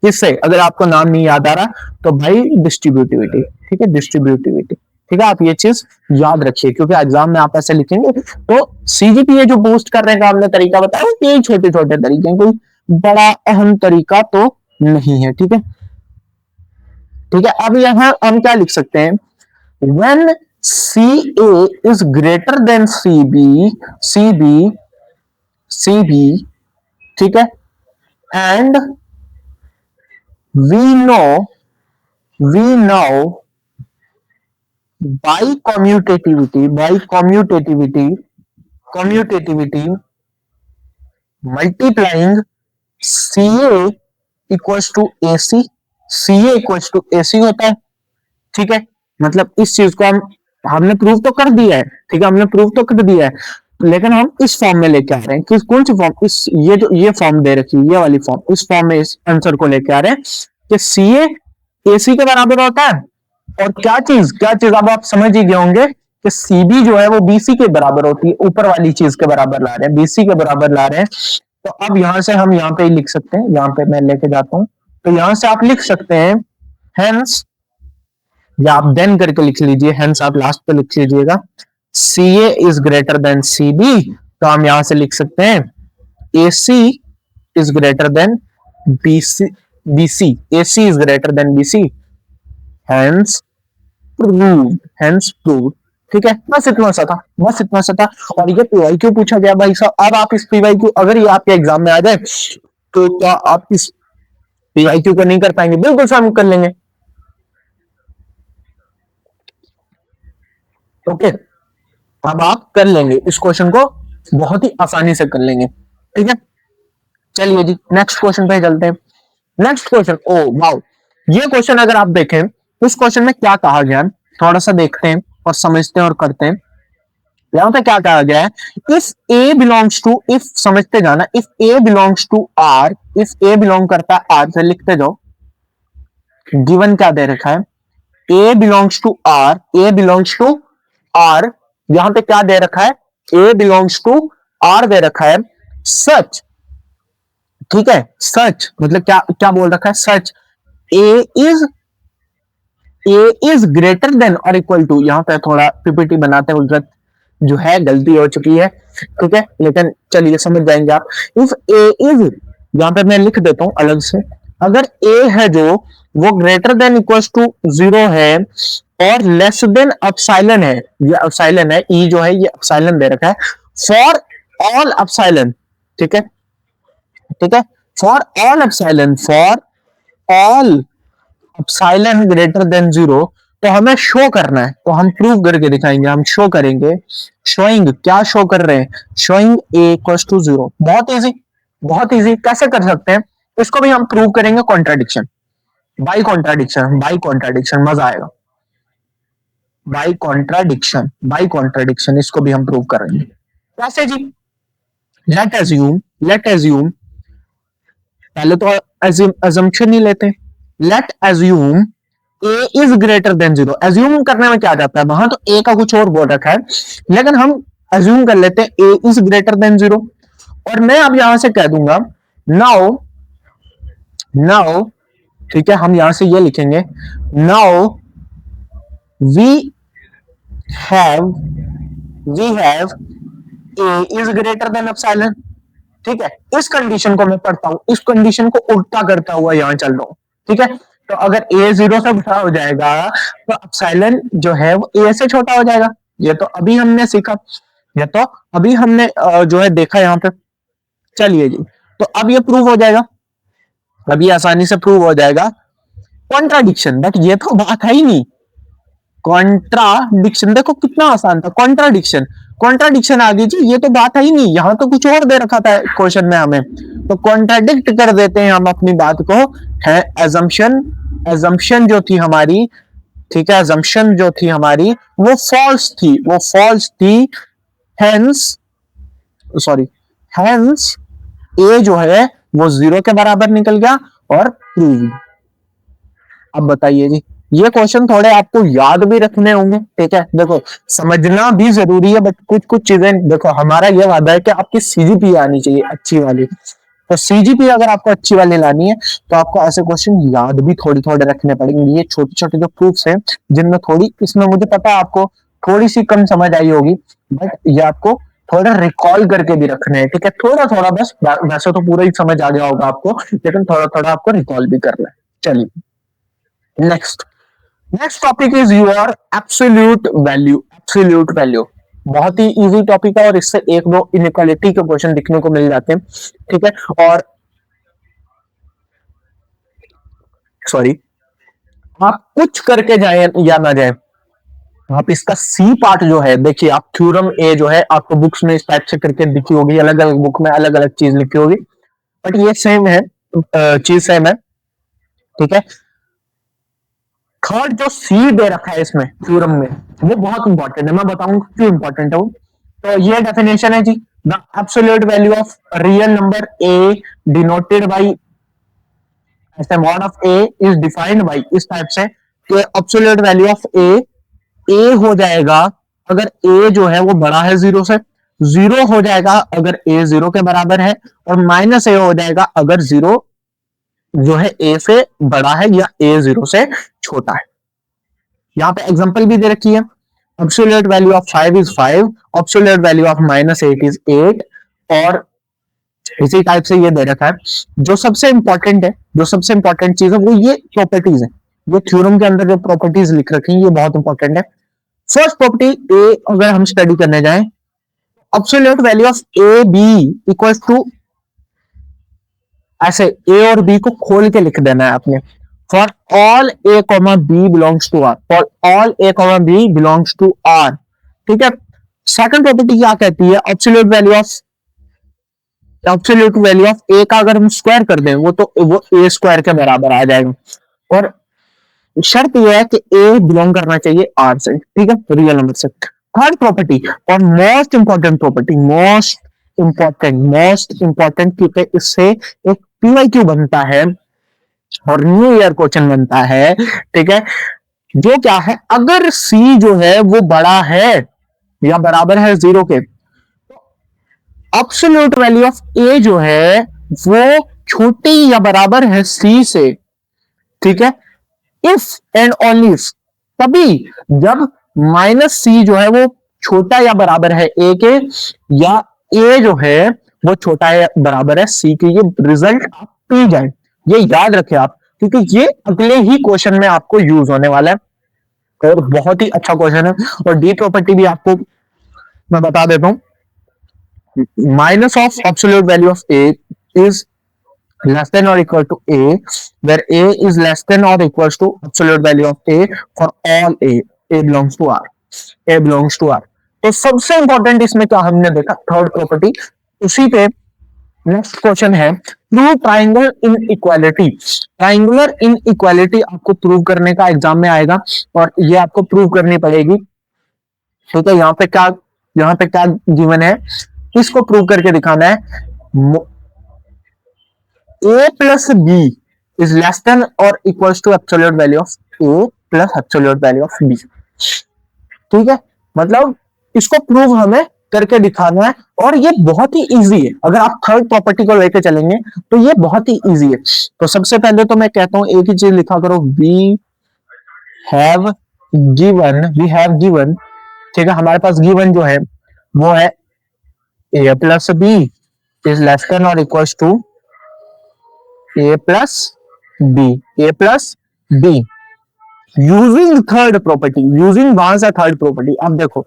किससे? अगर आपको नाम नहीं याद आ रहा तो भाई डिस्ट्रीब्यूटिविटी, ठीक है, डिस्ट्रीब्यूटिविटी। ठीक है, आप ये चीज याद रखिए, क्योंकि एग्जाम में आप ऐसे लिखेंगे तो सीजीपीए जो बूस्ट करने का हमने तरीका बताया, ये छोटे छोटे तरीके हैं, कोई बड़ा अहम तरीका तो नहीं है। ठीक है, ठीक है। अब यहां हम क्या लिख सकते हैं? When c A is greater than C b, c b, c b, ठीक है, and we know, we now by commutativity, commutativity multiplying CA equals to AC, CA equals to AC होता है। ठीक है, मतलब इस चीज को हमने प्रूव तो कर दिया है, ठीक है, हमने प्रूव तो कर दिया है, लेकिन हम इस फॉर्म में लेके आ रहे हैं। किस कौन सी फॉर्म? इस ये जो ये फॉर्म दे रखी है, ये वाली फॉर्म, इस फॉर्म में इस आंसर को लेके आ रहे हैं कि CA AC के बराबर होता है। और क्या चीज अब आप समझ ही गए होंगे कि सीबी जो है वो बीसी के बराबर होती है, ऊपर वाली चीज के बराबर ला रहे हैं, बीसी के बराबर ला रहे हैं। तो अब यहां से हम यहाँ पे ही लिख सकते हैं, यहाँ पे मैं लेके जाता हूं, तो यहां से आप लिख सकते हैं हेंस, या आप देन करके लिख लीजिए, हेंस आप लास्ट पे लिख लीजिएगा, C A is greater than C B. तो हम यहां से लिख सकते हैं A C is greater than BC, BC, A C is greater than BC, hence proved, hence proved. ठीक है, बस इतना सा था, बस इतना सा था। और ये पीवाईक्यू पूछा गया भाई साहब। अब आप इस पीवाईक्यू, अगर ये आपके एग्जाम में आ जाए तो क्या आप इस पीवाईक्यू को नहीं कर पाएंगे? बिल्कुल सर, हम कर लेंगे। ओके, अब आप कर लेंगे इस क्वेश्चन को, बहुत ही आसानी से कर लेंगे। ठीक है, चलिए जी नेक्स्ट क्वेश्चन पे चलते हैं। नेक्स्ट क्वेश्चन, ओ वाओ, ये क्वेश्चन अगर आप देखें, उस क्वेश्चन में क्या कहा गया, थोड़ा सा देखते हैं और समझते हैं और करते हैं। यहां पे क्या कहा गया है? If a belongs to, if समझते जाना, if a belongs to R, if a belong करता है आर से, लिखते जाओ। गिवन क्या दे रखा है? A belongs to R, A belongs to R, यहां पे क्या दे रखा है? ए बिलोंग्स टू आर दे रखा है, सच, ठीक है, सच मतलब क्या क्या बोल रखा है? सच ए is greater then or equal to, यहां पे थोड़ा पीपीटी बनाते वक्त जो है गलती हो चुकी है, ठीक है, लेकिन चलिए समझ जाएंगे आप। इफ ए इज, यहां पे मैं लिख देता हूं अलग से, अगर ए है जो वो ग्रेटर देन इक्वल टू 0 है और लेस देन अपसाइलन है, ये अपसाइलन है, ई जो है ये अपसाइलन दे रखा है, फॉर ऑल अपसाइलन, ठीक है, ठीक है, for all epsilon, for all epsilon greater than 0, तो हमें शो करना है, तो हम प्रूव करके दिखाएंगे, हम शो करेंगे, शोइंग, क्या शो कर रहे हैं? Showing a equals to 0। बहुत इजी, बहुत इजी, कैसे कर सकते हैं इसको भी हम प्रूव करेंगे, contradiction, by contradiction, by contradiction, मजा आएगा, बाई कॉन्ट्राडिक्शन, बाई कॉन्ट्राडिक्शन, इसको भी हम प्रूव करेंगे। कैसे जी? लेट एज्यूम, लेट एज्यूम, पहले तो अजम्पशन ही लेते हैं, late assume A is greater than 0। Assume करने में क्या जाता है, वहां तो ए का कुछ और बोल रखा है, लेकिन हम एज्यूम कर लेते हैं ए इज ग्रेटर देन 0, और मैं अब यहां से कह दूंगा नाउ, नाउ, ठीक है, हम यहां से ये लिखेंगे, now we have a is greater than epsilon, ठीक है। इस कंडीशन को मैं पढ़ता हूं, इस कंडीशन को उल्टा करता हुआ यहां चल रहा हूं, ठीक है। तो अगर ए 0 से बड़ा हो जाएगा तो एप्सिलॉन जो है वो ए से छोटा हो जाएगा। ये तो अभी हमने सीखा, ये तो अभी हमने जो है देखा यहां पे। चलिए जी, तो अब ये प्रूव हो जाएगा, अभी आसानी से प्रूव हो जाएगा। कॉन्ट्राडिक्शन, बट ये तो बात है ही नहीं। कॉन्ट्राडिक्शन देखो कितना आसान था, कॉन्ट्राडिक्शन, कॉन्ट्राडिक्शन आ गई जी, ये तो बात है ही नहीं, यहां तो कुछ और दे रखा था क्वेश्चन में हमें, तो कॉन्ट्राडिक्ट कर देते हैं हम अपनी बात को। है एजम्पशन, एजम्पशन जो थी हमारी, ठीक है, एजम्पशन जो थी हमारी वो फॉल्स थी, वो फॉल्स थी, हेंस सॉरी, हेंस ए जो है वो 0 के बराबर निकल गया और प्रूव। अब बताइए जी, ये क्वेश्चन थोड़े आपको याद भी रखने होंगे, ठीक है। देखो समझना भी जरूरी है, बट कुछ कुछ चीजें देखो, हमारा ये वादा है कि आपकी सीजीपी आनी चाहिए अच्छी वाली। तो सीजीपी अगर आपको अच्छी वाली लानी है तो आपको ऐसे क्वेश्चन याद भी थोड़ी थोड़े रखने पड़ेंगे। ये छोटे छोटे जो प्रूफ्स हैं जिनमें थोड़ी, इसमें मुझे पता है आपको थोड़ी सी कम समझ आई होगी, बट ये आपको थोड़ा रिकॉल करके भी रखने हैं, ठीक है। थोड़ा थोड़ा बस, वैसे तो पूरा ही समझ आ गया होगा आपको, लेकिन थोड़ा थोड़ा आपको रिकॉल भी करना है। चलिए next, next topic is your absolute value. Absolute value बहुत ही इजी टॉपिक है और इससे एक दो इनइक्वालिटी के क्वेश्चन दिखने को मिल जाते हैं, ठीक है। और सॉरी, आप कुछ करके जाए या ना जाए, आप इसका सी पार्ट जो है देखिए, आप थ्योरम ए जो है आपको बुक्स में इस टाइप से करके दिखी होगी, अलग अलग बुक में अलग अलग चीज लिखी होगी, बट ये सेम है, चीज सेम है, ठीक है। थर्ड जो सी दे रखा है इसमें थ्योरम में, वो बहुत इंपॉर्टेंट है, मैं बताऊंगा क्यों इंपॉर्टेंट है वो। तो ये डेफिनेशन है जी, the absolute value of real number A denoted by ऐसे mod of A is defined by, इस टाइप से। तो एब्सोल्यूट वैल्यू ऑफ ए हो जाएगा अगर ए जो है वो बड़ा है जीरो से, जीरो हो जाएगा अगर ए जीरो के बराबर है, और माइनस ए हो जाएगा अगर जीरो जो है ए से बड़ा है या ए जीरो से छोटा है। यहाँ पे एग्जांपल भी दे रखी है, absolute value of 5 is 5, absolute value of -8 is 8, और इसी टाइप से ये दे रखा है। जो सबसे इंपॉर्टेंट है, जो सबसे इंपॉर्टेंट चीज है वो ये प्रॉपर्टीज है, जो थ्योरम के अंदर जो प्रॉपर्टीज लिख रखी है ये बहुत इंपॉर्टेंट है। फर्स्ट प्रॉपर्टी ए अगर हम स्टडी करने जाएं, absolute value of a b equals to, ऐसे ए और बी को खोल के लिख देना है आपने, for all a comma b belongs to R, for all a comma b belongs to R, ठीक है। सेकंड प्रॉपर्टी क्या कहती है, एब्सोल्यूट वैल्यू ऑफ ए का अगर हम स्क्वायर कर दें वो ए स्क्वायर के बराबर आ जाएगा, और शर्त यह है कि ए बिलोंग करना चाहिए आर से, ठीक है, रियल नंबर से। थर्ड प्रॉपर्टी और मोस्ट इंपॉर्टेंट क्योंकि इससे एक पीवाईक्यू बनता है और न्यू ईयर क्वेश्चन बनता है, ठीक है। जो क्या है, अगर सी जो है वो बड़ा है या बराबर है जीरो के, एब्सोल्यूट वैल्यू ऑफ ए जो है वो छोटी या बराबर है सी से, ठीक है। इफ एंड ओनली इफ, तभी जब माइनस सी जो है वो छोटा या बराबर है ए के, या ए जो है वो छोटा है बराबर है सी के, ये रिजल्ट आप पी जाए, ये याद रखें आप, क्योंकि ये अगले ही क्वेश्चन में आपको यूज होने वाला है और बहुत ही अच्छा क्वेश्चन है। और डी प्रॉपर्टी भी आपको मैं बता देता हूं, minus of absolute value of a is less than or equal to a, where a is less than or equals to absolute value of a for all a belongs to r, a belongs to r। तो सबसे important इसमें क्या हमने देखा, third property. उसी पे next question है, prove triangle in equality. Triangular in equality आपको प्रूव करने का एग्जाम में आएगा और ये आपको प्रूव करनी पड़ेगी, ठीक है। यहाँ पे क्या गिवन है, इसको प्रूव करके दिखाना है, a plus B is less than or equals to absolute value of a plus absolute value of b, ठीक है। मतलब इसको प्रूव हमें करके दिखाना है और ये बहुत ही इजी है, अगर आप थर्ड प्रॉपर्टी को लेकर चलेंगे तो ये बहुत ही इजी है। तो सबसे पहले तो मैं कहता हूं एक ही चीज लिखा करो, वी हैव गिवन, ठीक है। हमारे पास गिवन जो है वो है a plus b is less than or equals to a plus b using third property, using वहां से थर्ड प्रॉपर्टी। अब देखो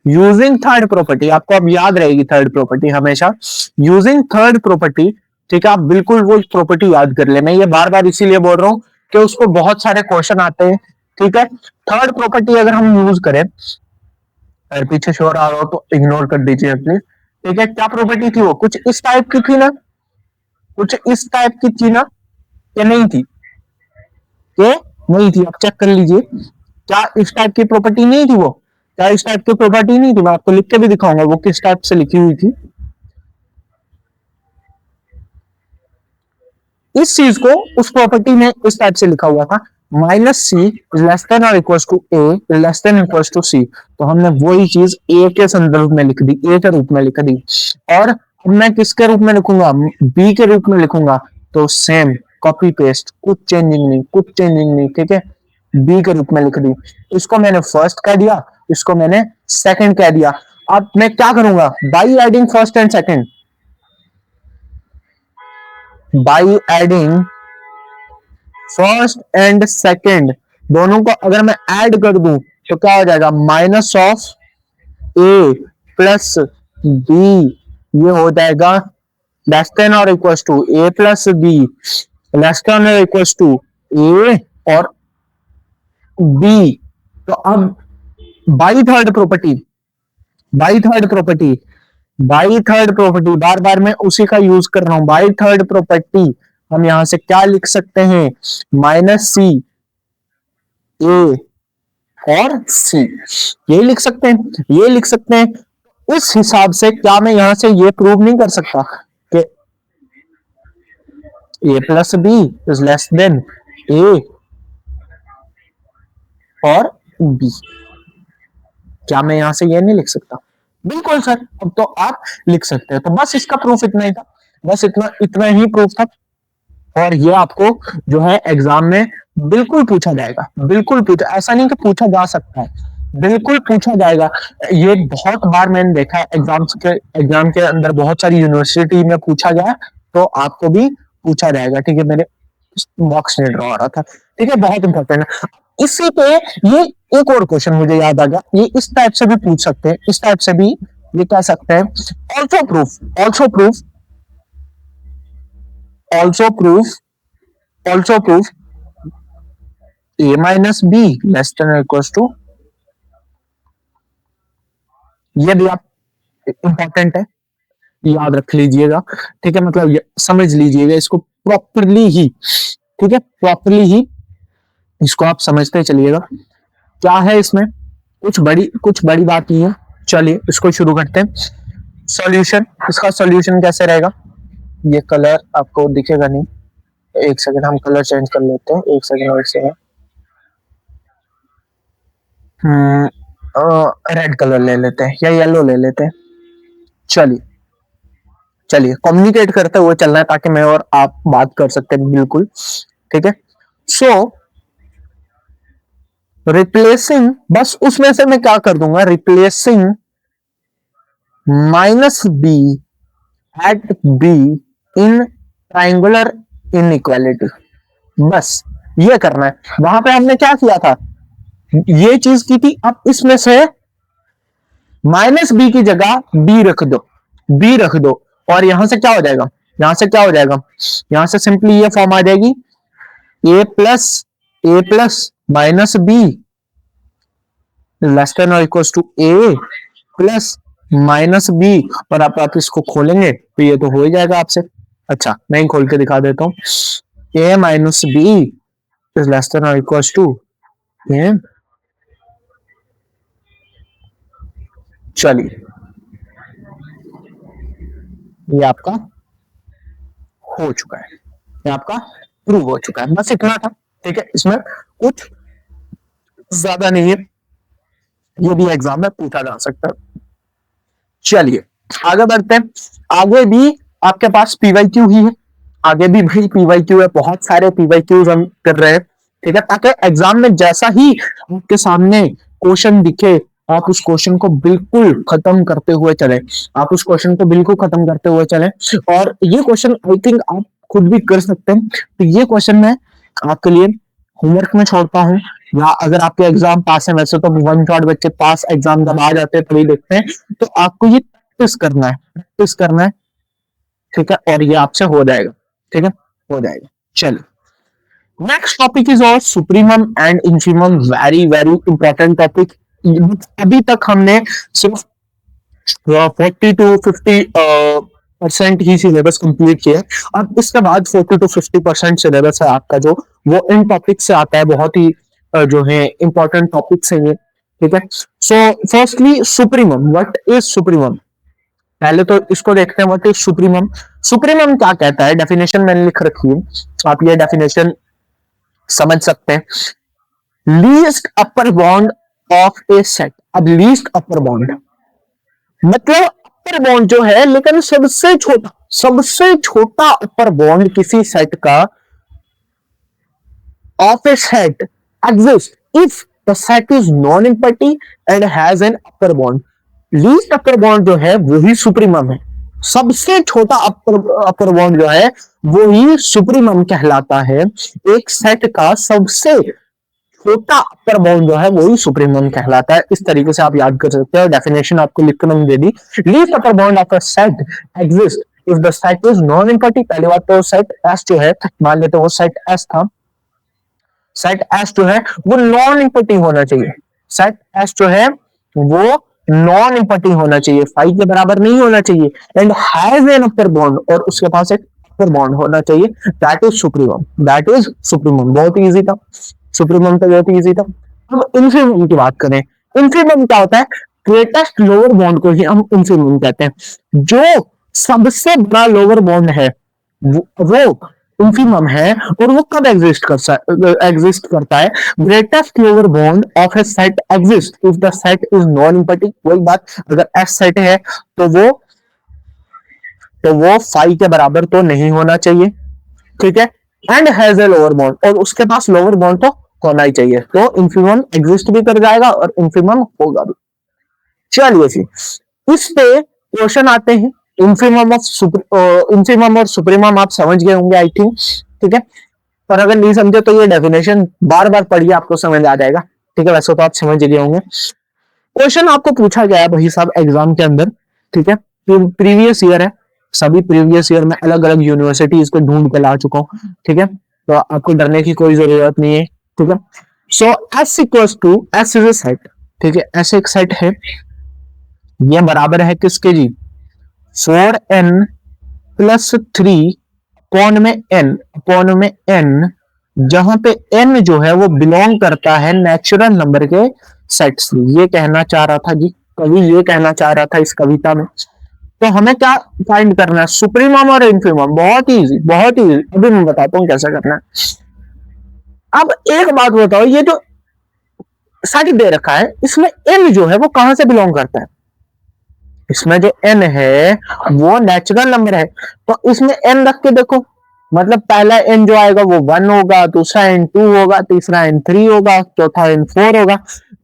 यूजिंग थर्ड प्रॉपर्टी, आपको अब याद रहेगी थर्ड प्रॉपर्टी हमेशा, यूजिंग थर्ड प्रॉपर्टी, ठीक है। आप बिल्कुल वो प्रॉपर्टी याद कर ले, मैं ये बार बार इसीलिए बोल रहा हूं कि उसको बहुत सारे क्वेश्चन आते हैं, ठीक है। थर्ड प्रॉपर्टी अगर हम यूज करें, पीछे शोर आ रहा हो तो इग्नोर कर दीजिए प्लीज, ठीक है। क्या प्रॉपर्टी थी वो, कुछ इस टाइप की थी ना, कुछ इस टाइप की थी ना, क्या नहीं थी, ये नहीं थी, आप चेक कर लीजिए, क्या इस टाइप की प्रॉपर्टी नहीं थी वो, क्या इस टाइप की प्रॉपर्टी नहीं थी, मैं आपको लिख के भी दिखाऊंगा वो किस टाइप से लिखी हुई थी। इस चीज को उस प्रॉपर्टी में इस टाइप से लिखा हुआ था, minus C is less than or equal to A less than equal to C, तो हमने वही चीज ए के संदर्भ में लिख दी, ए के रूप में लिख दी। और मैं किसके रूप में लिखूंगा, बी के रूप में लिखूंगा, तो सेम कॉपी पेस्ट, कुछ चेंजिंग नहीं, कुछ चेंजिंग नहीं, ठीक है, बी के रूप में लिख दी। इसको मैंने फर्स्ट कह दिया, इसको मैंने सेकंड कह दिया। अब मैं क्या करूंगा, by adding first and second, by adding first and second दोनों को अगर मैं ऐड कर दूं तो क्या हो जाएगा, minus of A plus B, ये हो जाएगा less than or equal to A plus B, less than or equal to A और बी। तो अब by third property, by third property, by third property, बार बार मैं उसी का यूज कर रहा हूं, बाई थर्ड प्रॉपर्टी हम यहां से क्या लिख सकते हैं, माइनस सी ए और सी, ये लिख सकते हैं, ये लिख सकते हैं। उस हिसाब से क्या मैं यहां से ये प्रूव नहीं कर सकता कि A plus B is less than A और बी, क्या मैं यहां से ये नहीं लिख सकता? बिल्कुल सर, अब तो आप लिख सकते हैं। तो बस इसका प्रूफ इतना ही था, बस इतना इतना ही प्रूफ था। और ये आपको जो है एग्जाम में बिल्कुल पूछा जाएगा, बिल्कुल पूछा, ऐसा नहीं कि पूछा जा सकता है, बिल्कुल पूछा जाएगा। ये बहुत बार मैंने देखा है एग्जाम के अंदर, बहुत सारी यूनिवर्सिटी में पूछा गया, तो आपको भी पूछा जाएगा, ठीक है। मेरे बॉक्स में ड्रॉ आ रहा था, ठीक है, बहुत इंपॉर्टेंट है। इसी पे ये एक और क्वेश्चन मुझे याद आ गया, ये इस टाइप से भी पूछ सकते हैं, इस टाइप से भी ये कह सकते हैं, also proof, also proof, also proof, also proof a minus B less than equal to, ये भी आप इंपॉर्टेंट है, याद रख लीजिएगा, ठीक है, मतलब समझ लीजिएगा इसको प्रॉपरली ही, ठीक है, प्रॉपरली ही इसको आप समझते चलिएगा। क्या है इसमें, कुछ बड़ी बात नहीं है। चलिए इसको शुरू करते हैं। सॉल्यूशन, इसका सॉल्यूशन कैसे रहेगा, ये कलर आपको दिखेगा नहीं, एक सेकंड हम कलर चेंज कर लेते हैं, एक सेकंड और से रेड कलर ले लेते हैं या येलो ले लेते हैं। चलिए चलिए कम्युनिकेट करते हुए चलना है ताकि मैं और आप बात कर सकते हैं, बिल्कुल ठीक है। सो रिप्लेसिंग, बस उसमें से मैं क्या कर दूंगा, replacing minus b at b in triangular inequality, बस ये करना है। वहां पे हमने क्या किया था, ये चीज की थी, अब इसमें से माइनस बी की जगह बी रख दो, बी रख दो, और यहां से क्या हो जाएगा, यहां से क्या हो जाएगा, यहां से सिंपली ये फॉर्म आ जाएगी, A plus minus B less than or equal to A plus minus B, और आप इसको खोलेंगे तो ये तो हो ही जाएगा आपसे। अच्छा मैं खोल के दिखा देता हूं, A minus B is less than or equal to A. चलिए ये आपका हो चुका है, ये आपका प्रूव हो चुका है, बस इतना था, ठीक है, इसमें कुछ ज्यादा नहीं है, ये भी एग्जाम में पूछा जा सकता है। चलिए आगे बढ़ते हैं, आगे भी आपके पास पीवाईक्यू ही है, आगे भी भाई पीवाईक्यू है, बहुत सारे पीवाईक्यूज हम कर रहे हैं, ठीक है, ताकि एग्जाम में जैसा ही आपके सामने क्वेश्चन दिखे आप उस क्वेश्चन को बिल्कुल खत्म करते हुए चले, आप उस क्वेश्चन को बिल्कुल खत्म करते हुए चले। और ये क्वेश्चन आई थिंक आप खुद भी कर सकते हैं, तो ये क्वेश्चन मैं आपके लिए होमवर्क में छोड़ता हूँ, या अगर आपके एग्जाम पास है, वैसे तो वन शॉट बच्चे पास एग्जाम जब आ जाते हैं तभी देखते हैं, तो आपको ये प्रैक्टिस करना है, प्रैक्टिस करना है, ठीक है, और ये आपसे हो जाएगा, ठीक है, हो जाएगा। चलिए नेक्स्ट टॉपिक इज और supremum and infimum, very very important topic. अभी तक हमने सिर्फ 40 to 50% ही सिलेबस कंप्लीट किया, अब इसके बाद 40 to 50% सिलेबस है आपका जो वो इन टॉपिक से आता है, बहुत ही जो है इंपॉर्टेंट टॉपिक्स है ये, ठीक है। So firstly supremum, what is supremum, पहले तो इसको देखते हैं व्हाट इज सुप्रीमम। सुप्रीमम क्या कहता है, डेफिनेशन मैंने लिख रखी है, आप ये डेफिनेशन समझ सकते हैं। Least upper bound of A set. अब लीस्ट अपर बॉन्ड मतलब अपर बॉन्ड जो है, लेकिन सबसे छोटा अपर बॉन्ड किसी सेट का of a set exists if the set is non-empty and has an upper bond. Least upper bond जो है वही सुप्रीमम है। सबसे छोटा अपर बॉन्ड जो है वही सुप्रीमम कहलाता है। एक सेट का सबसे छोटा अपर बॉन्ड जो है वही सुप्रीमम कहलाता है। इस तरीके से आप याद कर सकते हो। डेफिनेशन आपको लिख कर मैंने दे दी। Least upper bound of a set exist if the set is non empty. पहली बात तो सेट एस जो है, मान लेते वो सेट एस था, सेट एस जो है वो नॉन इम्पटी होना चाहिए। सेट एस जो है वो नॉन इम्पटी होना चाहिए, 5 के बराबर नहीं होना चाहिए। And has an upper bond, और उसके पास एक अपर बॉन्ड होना चाहिए। That is supremum, that is supremum. बहुत इजी था, सुप्रीमम तो बहुत इजी था। अब इन्फीमम की बात करें। इन्फीमम क्या होता है? ग्रेटेस्ट लोअर बॉन्ड को ही हम इन्फीमम कहते हैं। जो सबसे बड़ा लोअर बॉन्ड है वो इन्फीमम है। और वो कब एग्जिस्ट करता है? Greatest lower bond of A set exist if the set is non empty. वही बात, अगर एस सेट है तो वो 5 के बराबर तो नहीं होना चाहिए, ठीक है। And has a lower bond, और उसके पास लोअर बॉन्ड तो होना ही चाहिए। तो इन्फीमम एग्जिस्ट भी कर जाएगा और इन्फीमम होगा भी। चलिए जी, इस पे क्वेश्चन आते हैं। इन्फीमम और सुप्रीमम आप समझ गए होंगे आई थिंक, ठीक है। पर अगर नहीं समझे तो ये डेफिनेशन बार बार पढ़िए, आपको समझ आ जाएगा, ठीक है। वैसे तो आप समझ गए होंगे। क्वेश्चन आपको पूछा गया है भाई साहब एग्जाम के अंदर, ठीक है। प्रीवियस ईयर है, सभी प्रीवियस ईयर में अलग अलग यूनिवर्सिटीज को ढूंढ के ला चुका हूँ, ठीक है। तो आपको डरने की कोई जरूरत नहीं है, ठीक है। So S equals to, S is a set, ठीक है। एस एक सेट है, ये बराबर है किसके जी? 4n प्लस 3 अपॉन में n, जहां पे n जो है वो बिलोंग करता है नेचुरल नंबर के सेट से। ये कहना चाह रहा था जी, कवि ये कहना चाह रहा था इस कविता में। तो हमें क्या फाइंड करना है? सुप्रीमम और इन्फीमम। बहुत इजी, बहुत इजी। अभी मैं बताता हूँ कैसे करना है। अब एक बात बताओ, ये जो सेट दे रखा है इसमें n जो है वो कहां से बिलोंग करता है? इसमें जो n है वो नेचुरल नंबर है। तो इसमें n रख के देखो, मतलब पहला n जो आएगा वो 1 होगा, दूसरा n 2 होगा, तीसरा n 3 होगा, चौथा n 4 होगा।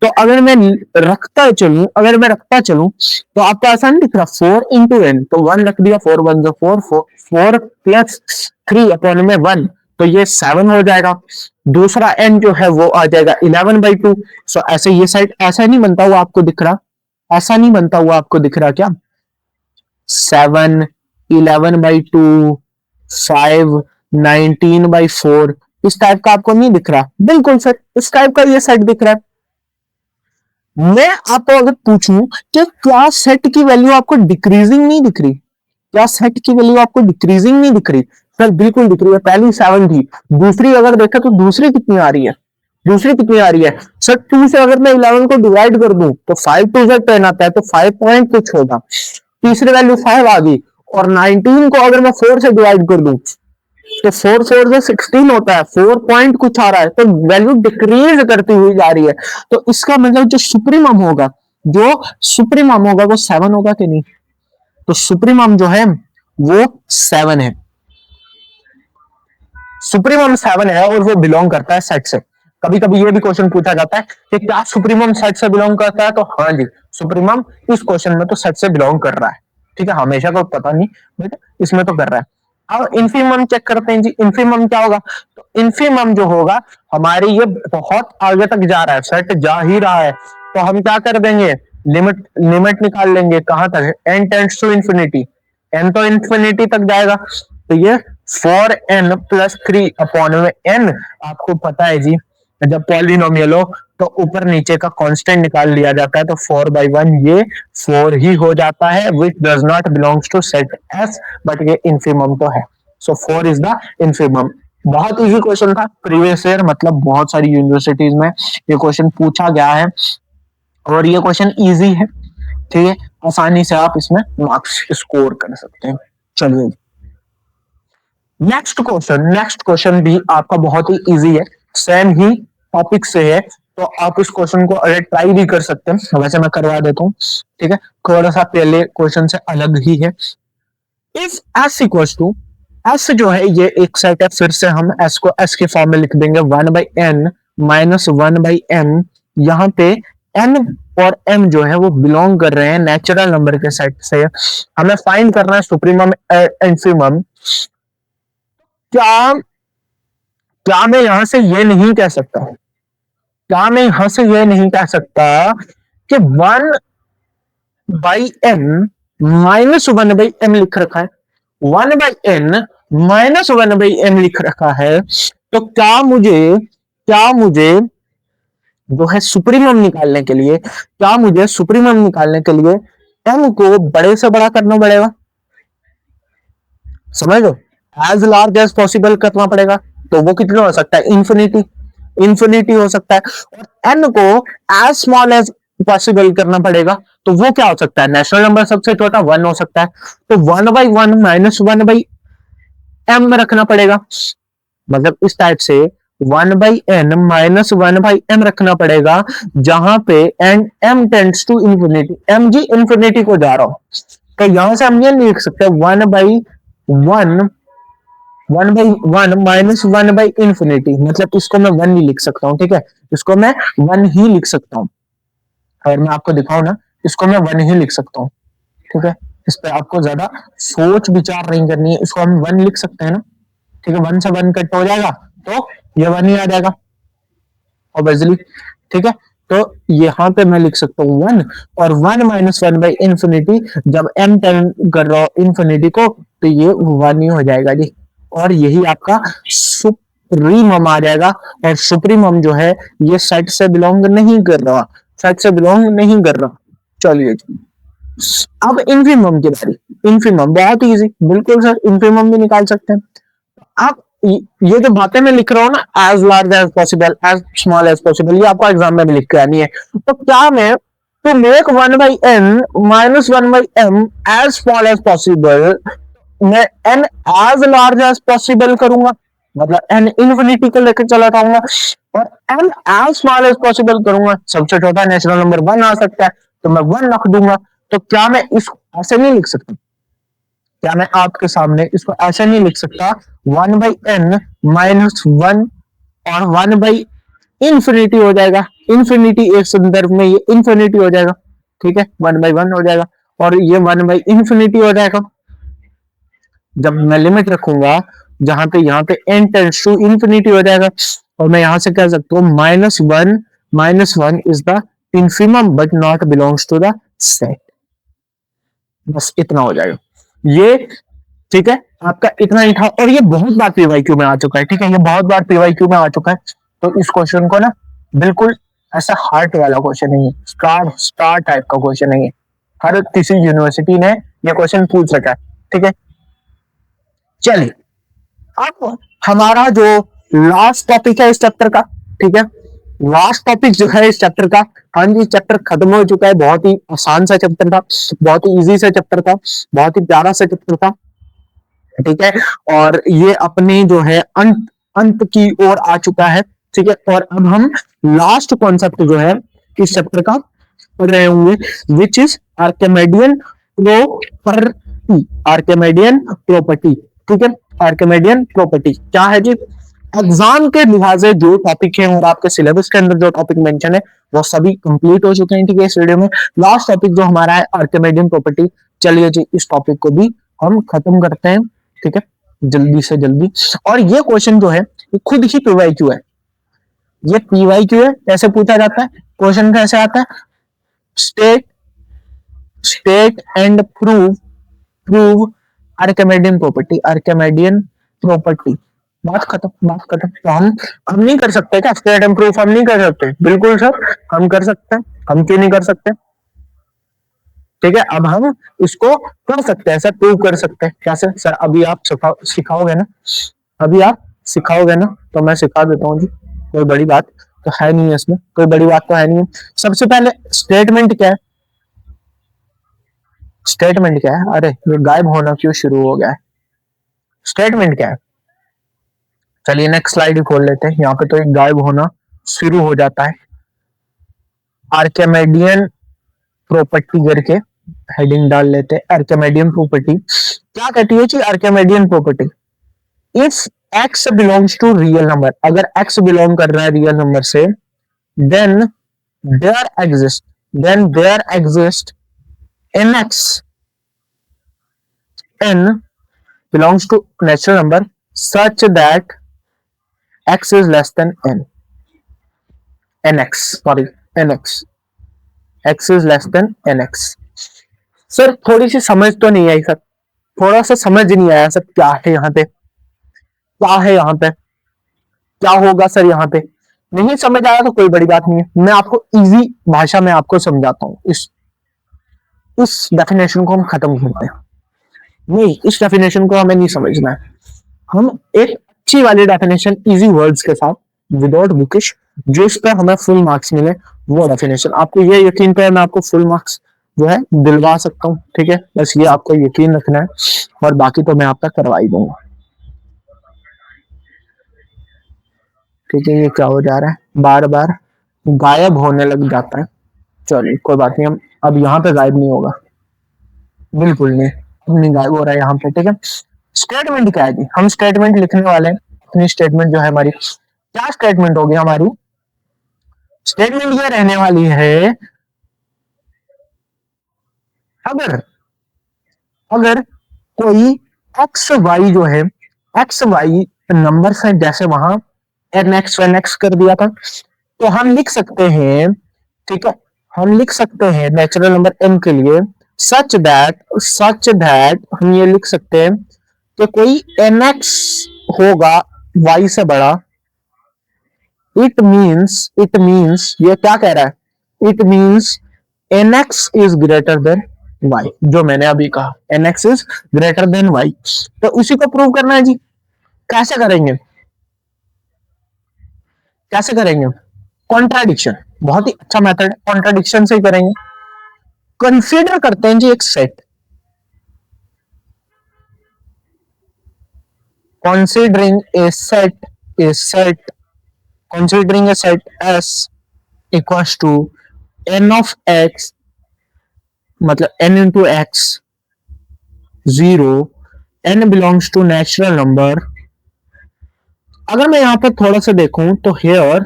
तो अगर मैं रखता चलूं तो आपको आसान दिख रहा, 4 इंटू n, तो 1 रख दिया, 4 1 4, 4 प्लस 3 अपॉन में 1, तो ये 7 हो जाएगा। दूसरा n जो है वो आ जाएगा 11/2। सो ऐसे ये साइड ऐसा नहीं बनता हुआ आपको दिख रहा, ऐसा नहीं बनता हुआ आपको दिख रहा क्या? 7 11/2 5 19/4, इस टाइप का आपको नहीं दिख रहा? बिल्कुल सर, इस टाइप का ये सेट दिख रहा है। मैं आपको अगर पूछूं कि क्या सेट की वैल्यू आपको डिक्रीजिंग नहीं दिख रही? क्या सेट की वैल्यू आपको डिक्रीजिंग नहीं दिख रही? सर बिल्कुल दिख रही है। पहली 7 थी, दूसरी अगर देखा तो दूसरी कितनी आ रही है? दूसरी कितनी आ रही है? सर 2 से अगर मैं 11 को डिवाइड कर दूं तो 5 2 से 10 आता है, तो 5 पॉइंट कुछ होगा। तीसरी वैल्यू 5 आ गई, और 19 को अगर मैं 4 से डिवाइड कर दूं तो 4 4 से 16 होता है, 4 पॉइंट कुछ आ रहा है, तो वैल्यू डिक्रीज करती हुई जा रही है। तो इसका मतलब जो सुप्रीमम होगा वो 7 होगा कि नहीं? तो सुप्रीमम जो है वो 7 है, सुप्रीमम 7 है, और वो बिलोंग करता है सेट से। कभी कभी ये भी क्वेश्चन पूछा जाता है कि क्या सुप्रीमम सेट से बिलोंग करता है? तो हाँ जी, सुप्रीमम इस क्वेश्चन में तो सेट से बिलोंग कर रहा है, ठीक है। हमेशा को पता नहीं, बट इसमें तो कर रहा है। अब इन्फीमम चेक करते हैं जी, इन्फीमम क्या होगा? तो इन्फीमम जो होगा, हमारे ये बहुत आगे तक जा रहा है, सेट जा ही रहा है, तो हम क्या कर देंगे? लिमिट निकाल लेंगे। कहां तक? n tends to infinity, n तो इंफिनिटी तक जाएगा, तो ये 4n प्लस 3 अपॉन में n। आपको पता है जी, जब पॉलिनोमियल हो तो ऊपर नीचे का कांस्टेंट निकाल लिया जाता है, तो 4/1 ये 4 ही हो जाता है, which does not belongs to set S, but ये इन्फीमम तो है। So 4 is the infimum. बहुत इजी क्वेश्चन था प्रीवियस ईयर, मतलब बहुत सारी यूनिवर्सिटीज में ये क्वेश्चन पूछा गया है, और ये क्वेश्चन इजी है, ठीक है। आसानी से आप इसमें मार्क्स स्कोर कर सकते हैं। चलिए, नेक्स्ट क्वेश्चन भी आपका बहुत ही इजी है, सेम ही टॉपिक से है, तो आप इस क्वेश्चन को अगर ट्राई भी कर सकते हैं, वैसे मैं करवा देता हूँ, ठीक है। थोड़ा सा पहले क्वेश्चन से अलग ही है। If s equals to, s जो है ये एक सेट है, फिर से हम एस को एस के फॉर्म में लिख देंगे 1/n माइनस 1/m। यहाँ पे n और m जो है वो बिलोंग कर रहे हैं नेचुरल नंबर के सेट से। हमें फाइंड करना है सुप्रीमम इंफीमम। क्या क्या मैं यहां से ये नहीं कह सकता, क्या मैं यहां से ये नहीं कह सकता कि 1/n माइनस 1/m लिख रखा है, 1/n माइनस 1/m लिख रखा है, तो क्या मुझे जो है सुप्रीमम निकालने के लिए, क्या मुझे सुप्रीमम निकालने के लिए m को बड़े से बड़ा करना पड़ेगा, समझ लो, एज लार्ज एज पॉसिबल करना पड़ेगा। तो वो कितना हो सकता है, इंफिनिटी, इंफिनिटी हो सकता है। और n को एज स्मॉल एज पॉसिबल करना पड़ेगा, तो वो क्या हो सकता है, नेचुरल नंबर सबसे छोटा 1 हो सकता है, तो 1/1 माइनस 1/m रखना पड़ेगा। मतलब इस टाइप से 1/n माइनस 1/m रखना पड़ेगा, जहां पे and m tends to infinity, m जी इंफिनिटी को जा रहा हूं, तो यहां से हम ये नहीं लिख सकते 1/1 माइनस 1/इंफिनिटी, मतलब इसको मैं 1 ही लिख सकता हूँ, ठीक है, इसको मैं 1 ही लिख सकता हूँ। अगर मैं आपको दिखाऊं ना, इसको मैं 1 ही लिख सकता हूँ, ठीक है, इस पर आपको ज्यादा सोच विचार नहीं करनी है, इसको हम 1 लिख सकते हैं ना, ठीक है, 1 से 1 कट हो जाएगा, तो ये 1 ही आ जाएगा ऑब्वियसली, ठीक है। तो यहाँ पे मैं लिख सकता हूँ 1, और 1 माइनस 1/इंफिनिटी, जब m टेन कर रहा हो इंफिनिटी को, तो ये 1 ही हो जाएगा जी, और यही आपका सुप्रीमम आ जाएगा। और सुप्रीमम जो है ये सेट से बिलोंग नहीं कर रहा, सेट से बिलोंग नहीं कर रहा। चलिए जी, अब इनफीमम की बारी। इनफीमम बहुत इजी, बिल्कुल सर, इनफीमम भी निकाल सकते हैं आप। ये जो बातें मैं लिख रहा हूँ ना, as large as possible, as small as possible, ये आपको एग्जाम में भी लिख के आनी है। तो क्या मैं to make 1/n minus 1/m as small as possible, मैं n as large as possible करूंगा, मतलब n इन्फिनिटी को लेकर चला जाऊंगा, और n as small as possible करूंगा। सबसे छोटा नेचुरल नंबर 1 आ सकता है, तो मैं 1 रख दूंगा। तो क्या मैं इसको ऐसे नहीं लिख सकता, क्या मैं आपके सामने इसको ऐसे नहीं लिख सकता 1/n माइनस 1 और 1/इंफिनिटी हो जाएगा, इंफिनिटी एक संदर्भ में ये इंफिनिटी हो जाएगा, ठीक है, 1/1 हो जाएगा, और ये 1/इंफिनिटी हो जाएगा। जब मैं लिमिट रखूंगा, जहां पे यहाँ पे n टेंड्स टू इंफिनिटी हो जाएगा, और मैं यहां से कह सकता हूँ -1 is the infimum but not belongs to the set. बस इतना हो जाएगा ये, ठीक है, आपका इतना ही था। और ये बहुत बार पीवाईक्यू में आ चुका है, ठीक है, ये बहुत बार पीवाईक्यू में आ चुका है। तो इस क्वेश्चन को ना बिल्कुल ऐसा हार्ट वाला क्वेश्चन नहीं है, स्टार टाइप का क्वेश्चन नहीं है, हर किसी यूनिवर्सिटी ने ये क्वेश्चन पूछ रखा है, ठीक है। चलिए, अब हमारा जो लास्ट टॉपिक है इस चैप्टर का, ठीक है, लास्ट टॉपिक जो है इस चैप्टर का, हाँ जी, चैप्टर खत्म हो चुका है। बहुत ही आसान सा चैप्टर था, बहुत ही इजी सा चैप्टर था, बहुत ही प्यारा सा चैप्टर था, ठीक है। और ये अपने जो है अंत अंत की ओर आ चुका है, ठीक है। और अब हम लास्ट कॉन्सेप्ट जो है इस चैप्टर का पढ़ रहे होंगे, which is Archimedean property, Archimedean property, ठीक है। आर्किमिडियन प्रॉपर्टी क्या है जी, एग्जाम के लिहाज से जो टॉपिक है और आपके सिलेबस के अंदर जो टॉपिक मेंशन है वो सभी कंप्लीट हो चुके हैं, ठीक है। इस वीडियो में लास्ट टॉपिक जो हमारा है आर्किमिडियन प्रॉपर्टी। चलिए जी, इस टॉपिक को भी हम खत्म करते हैं, ठीक है, जल्दी से जल्दी। और ये क्वेश्चन जो है ये खुद ही पीवाईक्यू है, ये पीवाईक्यू है। कैसे पूछा जाता है क्वेश्चन, कैसे आता है, state state and prove Archimedean property, Archimedean property, बात खत्म, बात खत्म। तो हम नहीं कर सकते क्या स्टेट एंड प्रूफ, हम नहीं कर सकते, बिल्कुल सर हम कर सकते हैं, हम क्यों नहीं कर सकते, ठीक है। अब हम इसको कर सकते हैं सर, प्रूव कर सकते हैं कैसे सर, अभी आप सिखाओगे ना, अभी आप सिखाओगे ना, तो मैं सिखा देता हूँ जी, कोई बड़ी बात तो है नहीं है इसमें, कोई बड़ी बात तो है नहीं है। सबसे पहले स्टेटमेंट क्या है, स्टेटमेंट क्या है, अरे ये गायब होना क्यों शुरू हो गया है, स्टेटमेंट क्या है, चलिए नेक्स्ट स्लाइड ही खोल लेते हैं। यहाँ पे तो एक गायब होना शुरू हो जाता है। आर्किमिडियन प्रॉपर्टी करके हेडिंग डाल लेते हैं। आर्किमिडियन प्रॉपर्टी क्या कहती है जी? Archimedean property, if x belongs to real number, अगर x बिलोंग कर रहा है रियल नंबर से, then there exist nx n belongs to natural number such that x is less than nx x is less than nx। Sir थोड़ी सी समझ तो नहीं आई sir, थोड़ा सा समझ नहीं आया सर, क्या है यहाँ पे, क्या है यहाँ पे, क्या होगा सर यहाँ पे? नहीं समझ आया तो कोई बड़ी बात नहीं है, मैं आपको इजी भाषा में आपको समझाता हूँ। इस डेफिनेशन को हम खत्म करते हैं। नहीं, इस डेफिनेशन को हमें नहीं समझना है, हम एक अच्छी वाली डेफिनेशन इजी वर्ड्स के साथ विदाउट बुकिश, जो इस पर हमें फुल मार्क्स मिले, वो डेफिनेशन। आपको ये यकीन पे मैं आपको फुल मार्क्स जो है दिलवा सकता हूँ, ठीक है? बस ये आपको यकीन रखना है, और बाकी तो मैं आपका करवा ही दूंगा। ठीक है, ये क्या हो जा रहा है, बार बार गायब होने लग जाता है। चलिए कोई बात नहीं, हम अब यहाँ पे गायब नहीं होगा, बिल्कुल नहीं, नहीं गायब हो रहा है यहाँ पे, ठीक है? स्टेटमेंट क्या है जी? हम स्टेटमेंट लिखने वाले हैं। अपनी स्टेटमेंट जो है हमारी, क्या स्टेटमेंट होगी हमारी? स्टेटमेंट ये रहने वाली है, अगर अगर कोई एक्स वाई जो है, एक्स वाई नंबर है, जैसे वहां एन एक्स कर दिया था, तो हम लिख सकते हैं, ठीक है, हम लिख सकते हैं नेचुरल नंबर n के लिए सच दैट हम ये लिख सकते हैं कि कोई nx होगा y से बड़ा। इट मीन्स ये क्या कह रहा है? It means nx is greater then y, जो मैंने अभी कहा, nx is greater then y। तो उसी को प्रूव करना है जी। कैसे करेंगे, कैसे करेंगे? कॉन्ट्राडिक्शन, बहुत ही अच्छा मेथड है, कॉन्ट्राडिक्शन से ही करेंगे। कंसीडर करते हैं जी एक set, considering a set considering a set s equals to n of x, मतलब n into x 0, n belongs to natural number। अगर मैं यहां पर थोड़ा सा देखूं तो हेयर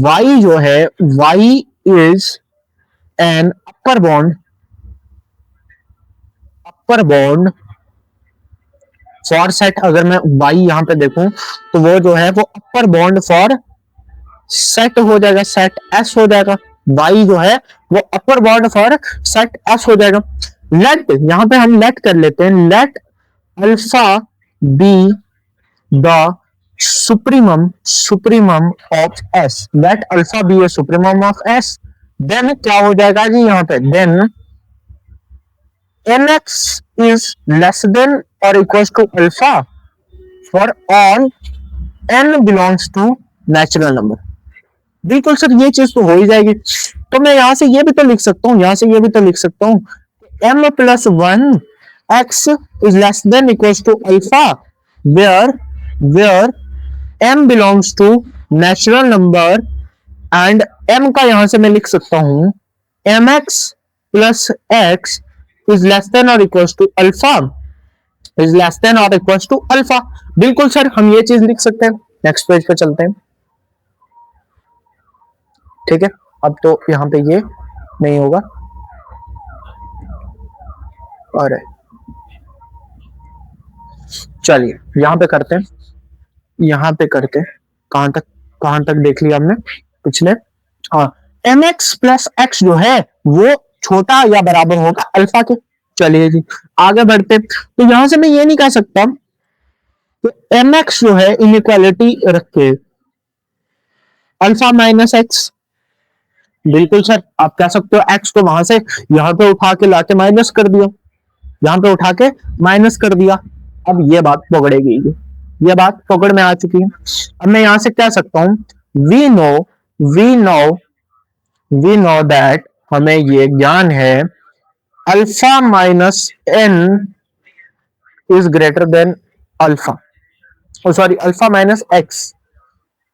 y जो है, y is an upper bond for set. अगर मैं y यहां पे देखूं तो वो जो है वो अपर बॉन्ड फॉर सेट हो जाएगा, सेट एस हो जाएगा। y जो है वो अपर बॉन्ड फॉर सेट एस हो जाएगा। लेट, यहां पे हम लेट कर लेते हैं, let alpha be the supremum of s, let alpha be a supremum of s. Then क्या हो जाएगा जी यहाँ पे? Then nx is less than or equals to alpha for all n belongs to natural number। बिल्कुल sir, ये चीज तो हो ही जाएगी। तो मैं यहां से ये भी तो लिख सकता हूँ, यहां से ये भी तो लिख सकता हूँ, m plus 1 x is less than equals to alpha where m belongs to natural number, and m का यहां से मैं लिख सकता हूं mx plus x is less than or equals to alpha, is less than or equals to alpha। बिल्कुल sir, हम ये चीज लिख सकते हैं। नेक्स्ट पेज पे चलते हैं, ठीक है? अब तो यहां पे ये नहीं होगा, और चलिए यहां पे करते हैं, यहां पे करके कहां तक देख लिया हमने पिछले। हाँ, mx प्लस x जो है वो छोटा या बराबर होगा अल्फा के। चलिए जी आगे बढ़ते, तो यहां से मैं ये नहीं कह सकता कि mx जो है इनइक्वालिटी रख के अल्फा माइनस एक्स। बिल्कुल सर, आप कह सकते हो x को वहां से यहां पे उठा के लाके माइनस कर दिया, यहां पे उठा के माइनस कर दिया। अब ये बात पकड़ेगी, ये बात पकड़ में आ चुकी है। अब मैं यहां से कह सकता हूं, वी नो दैट, हमें ये ज्ञान है, alpha minus n is greater than alpha. Sorry alpha minus x,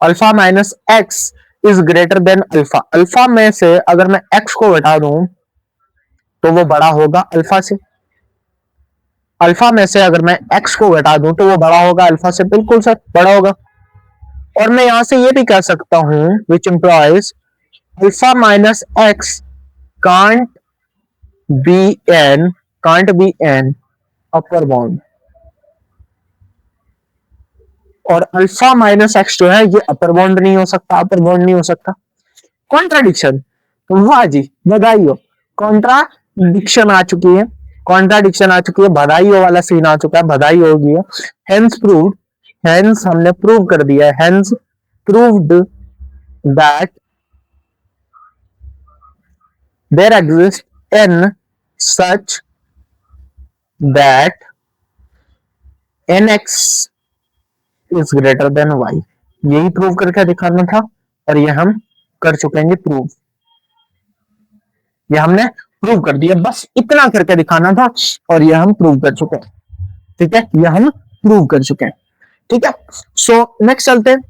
alpha minus x is greater than alpha. अल्फा में से अगर मैं एक्स को घटा दूं तो वो बड़ा होगा अल्फा से। अल्फा में से अगर मैं एक्स को घटा दूं तो वो बड़ा होगा अल्फा से, बिल्कुल सर बड़ा होगा। और मैं यहां से ये भी कह सकता हूं which implies alpha minus X can't be N, can't be N upper bound. और अल्फा माइनस एक्स जो है ये अपर बाउंड नहीं हो सकता, अपर बाउंड नहीं हो सकता। कॉन्ट्राडिक्शन, वाह जी बधाई हो, कॉन्ट्राडिक्शन आ चुकी है, कॉन्ट्राडिक्शन आ चुकी है, बधाई हो वाला सीन आ चुका है, बधाई होगी। हेंस प्रूव्ड, हेंस हमने प्रूव कर दिया है, hence proved that there exist n such that n x is greater than y. यही प्रूव करके दिखाना था और ये हम कर चुके हैं प्रूव, ये हमने प्रूव कर दिया, बस इतना करके दिखाना था और ये हम प्रूव कर चुके हैं। ठीक है, ये हम प्रूव कर चुके हैं। ठीक है, सो नेक्स्ट चलते हैं।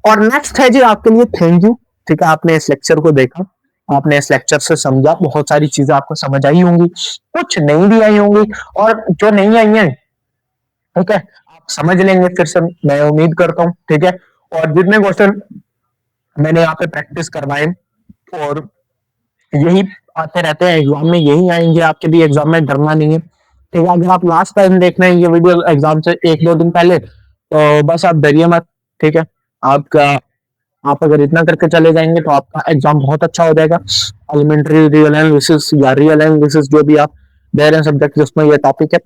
और नेक्स्ट है जी आपके लिए थैंक यू। ठीक है, आपने इस लेक्चर को देखा, आपने इस लेक्चर से समझा, बहुत सारी चीजें आपको समझ आई होंगी, कुछ नहीं भी आई होंगी, और जो नहीं आई है ठीक है आप समझ लेंगे फिर से, मैं उम्मीद करता हूँ। ठीक है, और जितने क्वेश्चन मैंने यहाँ पे प्रैक्टिस करवाए और यही आते रहते हैं एग्जाम में, यही आएंगे आपके भी एग्जाम में, डरना नहीं है। ठीक है, अगर आप लास्ट टाइम देख रहे हैं ये वीडियो एग्जाम से 1-2 दिन पहले तो बस आप डरिए मत। ठीक है, आपका आप अगर इतना करके चले जाएंगे तो आपका एग्जाम बहुत अच्छा हो जाएगा। एलिमेंट्री रियल एनालिसिस या रियल एनालिसिस जो भी आप दे रहे हैं सब्जेक्ट जिसमें ये टॉपिक है,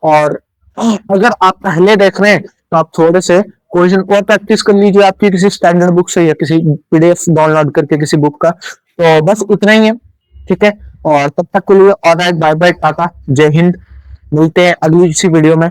और अगर आप पहले देख रहे हैं तो आप थोड़े से क्वेश्चन और प्रैक्टिस कर लीजिए आपकी किसी स्टैंडर्ड बुक से या किसी पीडीएफ डाउनलोड करके किसी बुक का। तो बस इतना ही है। ठीक है, और तब तक के लिए ऑलराइट, बाय बाय, टाटा, जय हिंद। मिलते हैं अगली किसी वीडियो में।